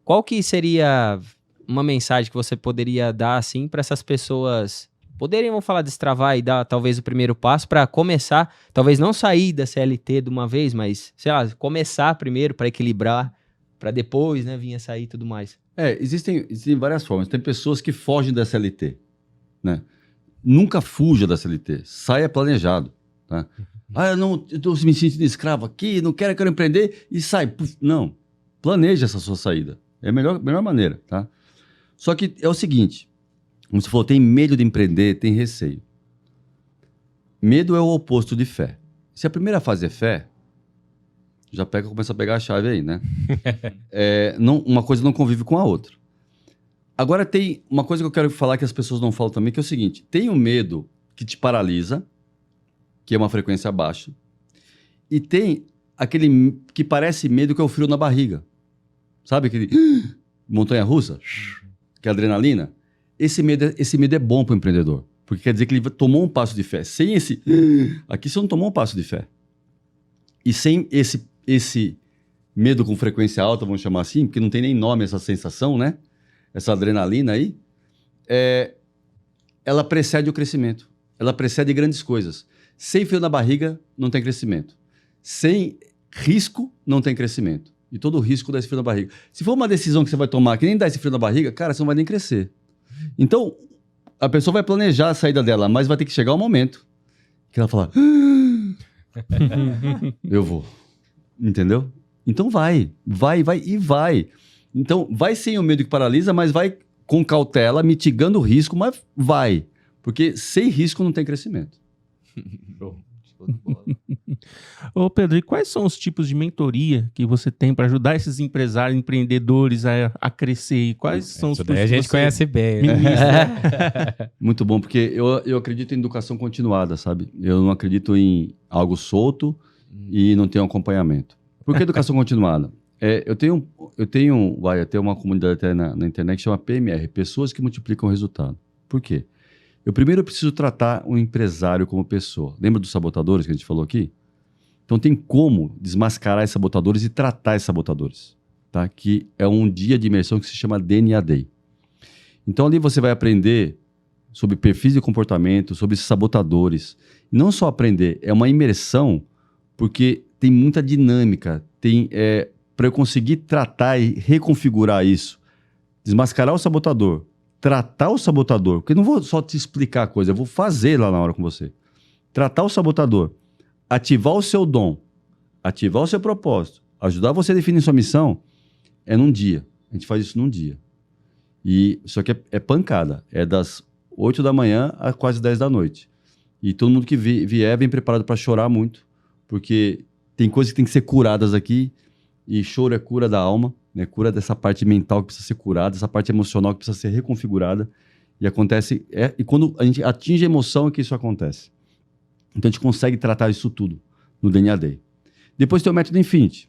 Speaker 4: qual que seria uma mensagem que você poderia dar assim para essas pessoas poderem, vamos falar, destravar e dar talvez o primeiro passo para começar, talvez não sair da CLT de uma vez, mas sei lá, começar primeiro para equilibrar, para depois, né, vir a sair e tudo mais.
Speaker 1: Existem várias formas. Tem pessoas que fogem da CLT, né? Nunca fuja da CLT. Saia planejado, tá? Eu estou me sentindo escravo aqui, não quero empreender e sai. Puf, não. Planeje essa sua saída. É a melhor maneira, tá? Só que é o seguinte, como você falou, tem medo de empreender, tem receio. Medo é o oposto de fé. Se a primeira fase é fé, já começa a pegar a chave aí, né? Uma coisa não convive com a outra. Agora tem uma coisa que eu quero falar que as pessoas não falam também, que é o seguinte, tem o medo que te paralisa, que é uma frequência baixa, e tem aquele que parece medo que é o frio na barriga. Sabe aquele montanha-russa? Que é adrenalina? Esse medo é bom para o empreendedor, porque quer dizer que ele tomou um passo de fé. Sem esse... Aqui você não tomou um passo de fé. E sem esse medo com frequência alta, vamos chamar assim, porque não tem nem nome essa sensação, né? Essa adrenalina aí, ela precede o crescimento. Ela precede grandes coisas. Sem frio na barriga, não tem crescimento. Sem risco, não tem crescimento. E todo o risco dá esse frio na barriga. Se for uma decisão que você vai tomar que nem dá esse frio na barriga, cara, você não vai nem crescer. Então, a pessoa vai planejar a saída dela, mas vai ter que chegar um momento que ela fala... eu vou. Entendeu? Então vai. Então, vai sem o medo que paralisa, mas vai com cautela, mitigando o risco, mas vai. Porque sem risco não tem crescimento.
Speaker 2: Ô Pedro, e quais são os tipos de mentoria que você tem para ajudar esses empresários, empreendedores a crescer? E quais são os
Speaker 3: cursos? A gente conhece bem. Né?
Speaker 1: Muito bom, porque eu acredito em educação continuada, sabe? Eu não acredito em algo solto e não tenho acompanhamento. Por que educação continuada? Eu tenho uma comunidade até na internet que chama PMR, Pessoas que Multiplicam o Resultado. Por quê? Eu primeiro preciso tratar um empresário como pessoa. Lembra dos sabotadores que a gente falou aqui? Então tem como desmascarar esses sabotadores e tratar esses sabotadores, tá? Que é um dia de imersão que se chama DNA Day. Então ali você vai aprender sobre perfis de comportamento, sobre esses sabotadores. E não só aprender, é uma imersão, porque tem muita dinâmica, para eu conseguir tratar e reconfigurar isso, desmascarar o sabotador, tratar o sabotador, porque eu não vou só te explicar a coisa, eu vou fazer lá na hora com você. Tratar o sabotador, ativar o seu dom, ativar o seu propósito, ajudar você a definir sua missão, é num dia. A gente faz isso num dia. E isso aqui é pancada, é das 8 da manhã a quase 10 da noite. E todo mundo que vier vem preparado para chorar muito, porque tem coisas que tem que ser curadas aqui, e choro é cura da alma, né? Cura dessa parte mental que precisa ser curada, essa parte emocional que precisa ser reconfigurada. E acontece, e quando a gente atinge a emoção é que isso acontece. Então a gente consegue tratar isso tudo no DNA Day. Depois tem o Método Infinity.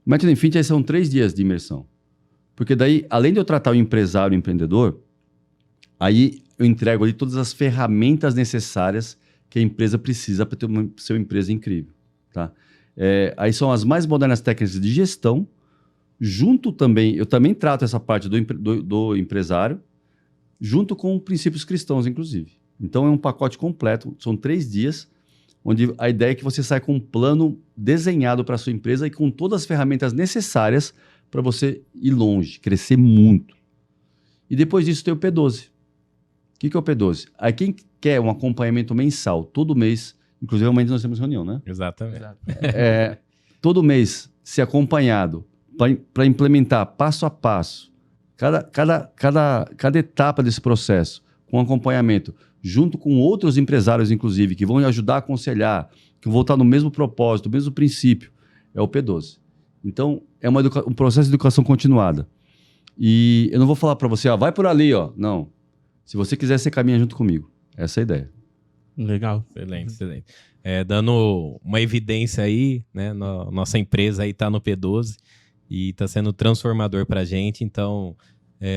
Speaker 1: O Método Infinity aí são 3 dias de imersão. Porque daí, além de eu tratar o empresário, o empreendedor, aí eu entrego ali todas as ferramentas necessárias que a empresa precisa para ter uma sua empresa incrível. Tá? Aí são as mais modernas técnicas de gestão, junto também, eu também trato essa parte do empresário, junto com princípios cristãos, inclusive. Então é um pacote completo, são 3 dias, onde a ideia é que você saia com um plano desenhado para a sua empresa e com todas as ferramentas necessárias para você ir longe, crescer muito. E depois disso tem o P12. O que é o P12? Aí quem quer um acompanhamento mensal, todo mês, inclusive amanhã nós temos reunião, né?
Speaker 3: Exatamente.
Speaker 1: Todo mês ser acompanhado para implementar passo a passo cada etapa desse processo, com acompanhamento, junto com outros empresários, inclusive, que vão ajudar a aconselhar, que vão estar no mesmo propósito, no mesmo princípio, é o P12. Então, é um processo de educação continuada. E eu não vou falar para você, vai por ali, ó. Não. Se você quiser, você caminha junto comigo. Essa é a ideia.
Speaker 2: Legal.
Speaker 3: Excelente, excelente. Dando uma evidência aí, né? Nossa empresa aí tá no P12 e tá sendo transformador pra gente. Então,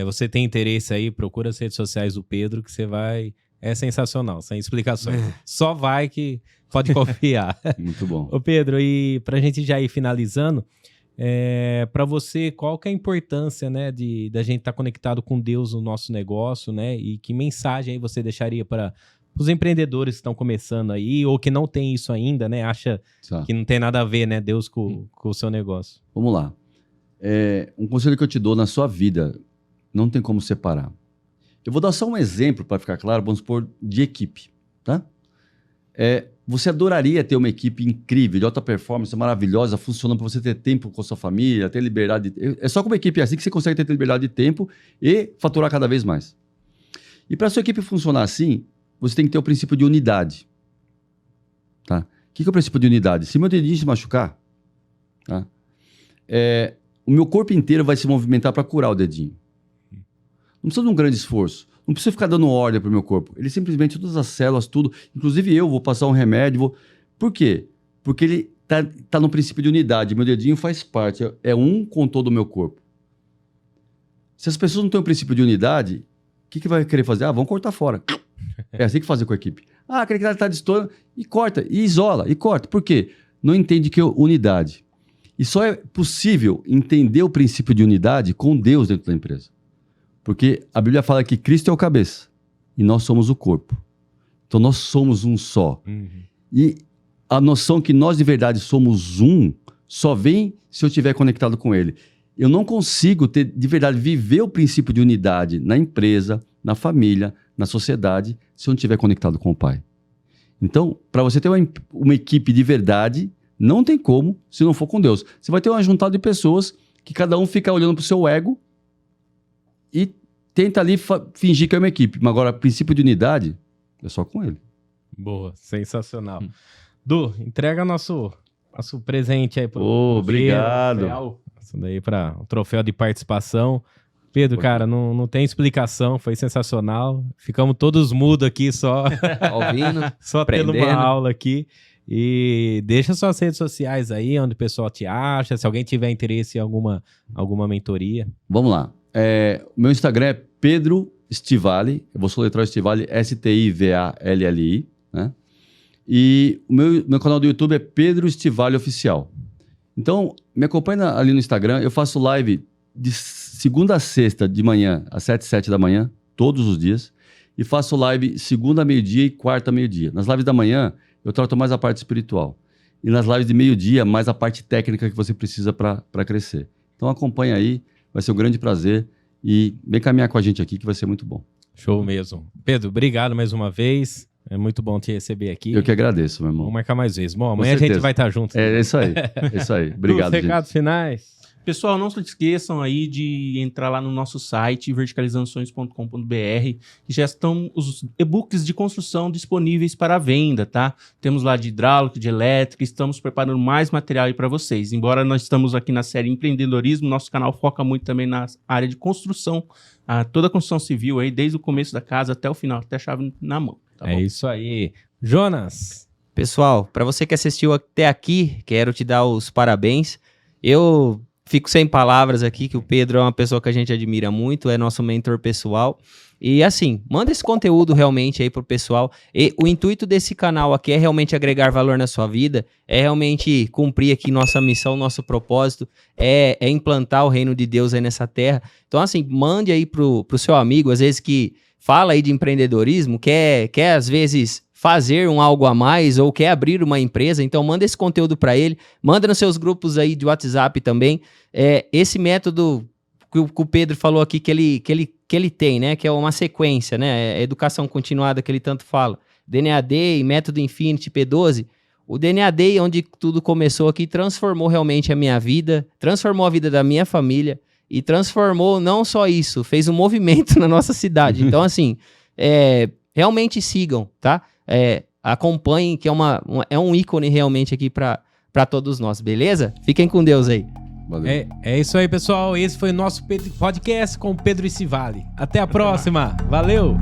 Speaker 3: você tem interesse aí, procura as redes sociais do Pedro, que você vai... É sensacional, sem explicações. Só vai que pode confiar.
Speaker 1: Muito bom.
Speaker 3: Ô Pedro, e pra gente já ir finalizando, para você, qual que é a importância, né, da gente estar conectado com Deus no nosso negócio, né? E que mensagem aí você deixaria para os empreendedores que estão começando aí ou que não tem isso ainda, né? Acha que não tem nada a ver, né, Deus com o seu negócio.
Speaker 1: Vamos lá. Um conselho que eu te dou na sua vida, não tem como separar. Eu vou dar só um exemplo para ficar claro, vamos supor, de equipe, tá? Você adoraria ter uma equipe incrível, de alta performance, maravilhosa, funcionando para você ter tempo com a sua família, ter liberdade. É só com uma equipe assim que você consegue ter liberdade de tempo e faturar cada vez mais. E para a sua equipe funcionar assim, você tem que ter o princípio de unidade. Tá? O que é o princípio de unidade? Se meu dedinho se machucar, tá? O meu corpo inteiro vai se movimentar para curar o dedinho. Não precisa de um grande esforço. Não precisa ficar dando ordem para o meu corpo. Ele simplesmente, todas as células, tudo. Inclusive eu vou passar um remédio. Por quê? Porque ele tá no princípio de unidade. Meu dedinho faz parte. É um com todo o meu corpo. Se as pessoas não têm o princípio de unidade, o que vai querer fazer? Vão cortar fora. É assim que fazer com a equipe. Aquele cara está destoando e corta, e isola, e corta. Por quê? Não entende que é unidade. E só é possível entender o princípio de unidade com Deus dentro da empresa. Porque a Bíblia fala que Cristo é o cabeça e nós somos o corpo. Então nós somos um só. E a noção que nós de verdade somos um só vem se eu estiver conectado com Ele. Eu não consigo de verdade viver o princípio de unidade na empresa, na família, na sociedade, se eu não estiver conectado com o Pai. Então, para você ter uma equipe de verdade, não tem como se não for com Deus. Você vai ter uma juntada de pessoas que cada um fica olhando para o seu ego e tenta ali fingir que é uma equipe. Mas agora, princípio de unidade, é só com ele.
Speaker 3: Boa, sensacional. Du, entrega nosso presente aí pro
Speaker 1: obrigado.
Speaker 3: Isso daí para o troféu de participação. Pedro, cara, não tem explicação, foi sensacional. Ficamos todos mudos aqui só.
Speaker 4: Ouvindo,
Speaker 3: só tendo uma aula aqui. E deixa suas redes sociais aí, onde o pessoal te acha, se alguém tiver interesse em alguma mentoria.
Speaker 1: Vamos lá. Meu Instagram é Pedro Stivali, eu vou soletrar o Stivali, Stivalli, né? E o meu canal do YouTube é Pedro Stivali Oficial. Então, me acompanha ali no Instagram, eu faço live de segunda a sexta de manhã, às 7 da manhã, todos os dias, e faço live segunda a meio-dia e quarta a meio-dia. Nas lives da manhã, eu trato mais a parte espiritual. E nas lives de meio-dia, mais a parte técnica que você precisa para crescer. Então, acompanha aí, vai ser um grande prazer. E vem caminhar com a gente aqui, que vai ser muito bom.
Speaker 3: Show mesmo. Pedro, obrigado mais uma vez. É muito bom te receber aqui.
Speaker 1: Eu que agradeço, meu irmão.
Speaker 3: Vamos marcar mais vezes. Bom, amanhã a gente vai estar junto.
Speaker 1: É isso aí. É isso aí. Obrigado,
Speaker 3: Os recados finais.
Speaker 2: Pessoal, não se esqueçam aí de entrar lá no nosso site, verticalizandosonhos.com.br, que já estão os e-books de construção disponíveis para venda, tá? Temos lá de hidráulica, de elétrica, estamos preparando mais material aí para vocês. Embora nós estamos aqui na série empreendedorismo, nosso canal foca muito também na área de construção, toda a construção civil aí, desde o começo da casa até o final, até a chave na mão. Tá bom?
Speaker 3: É isso aí. Jonas.
Speaker 4: Pessoal, para você que assistiu até aqui, quero te dar os parabéns. Eu fico sem palavras aqui, que o Pedro é uma pessoa que a gente admira muito, é nosso mentor pessoal. E assim, manda esse conteúdo realmente aí pro pessoal. E o intuito desse canal aqui é realmente agregar valor na sua vida, é realmente cumprir aqui nossa missão, nosso propósito, é implantar o reino de Deus aí nessa terra. Então assim, mande aí pro seu amigo, às vezes que fala aí de empreendedorismo, quer às vezes fazer algo a mais ou quer abrir uma empresa, então manda esse conteúdo para ele, manda nos seus grupos aí de WhatsApp também. Esse método que o Pedro falou aqui que ele tem, né, que é uma sequência, né, educação continuada que ele tanto fala, DNA Day, método Infinity, P12, o DNA Day, onde tudo começou aqui, transformou realmente a minha vida, transformou a vida da minha família e transformou não só isso, fez um movimento na nossa cidade. Então assim, realmente sigam, tá? Acompanhem, que é um ícone realmente aqui para todos nós, beleza? Fiquem com Deus aí.
Speaker 1: Valeu.
Speaker 3: É isso aí, pessoal. Esse foi o nosso podcast com o Pedro Icivale. Até a próxima. Valeu!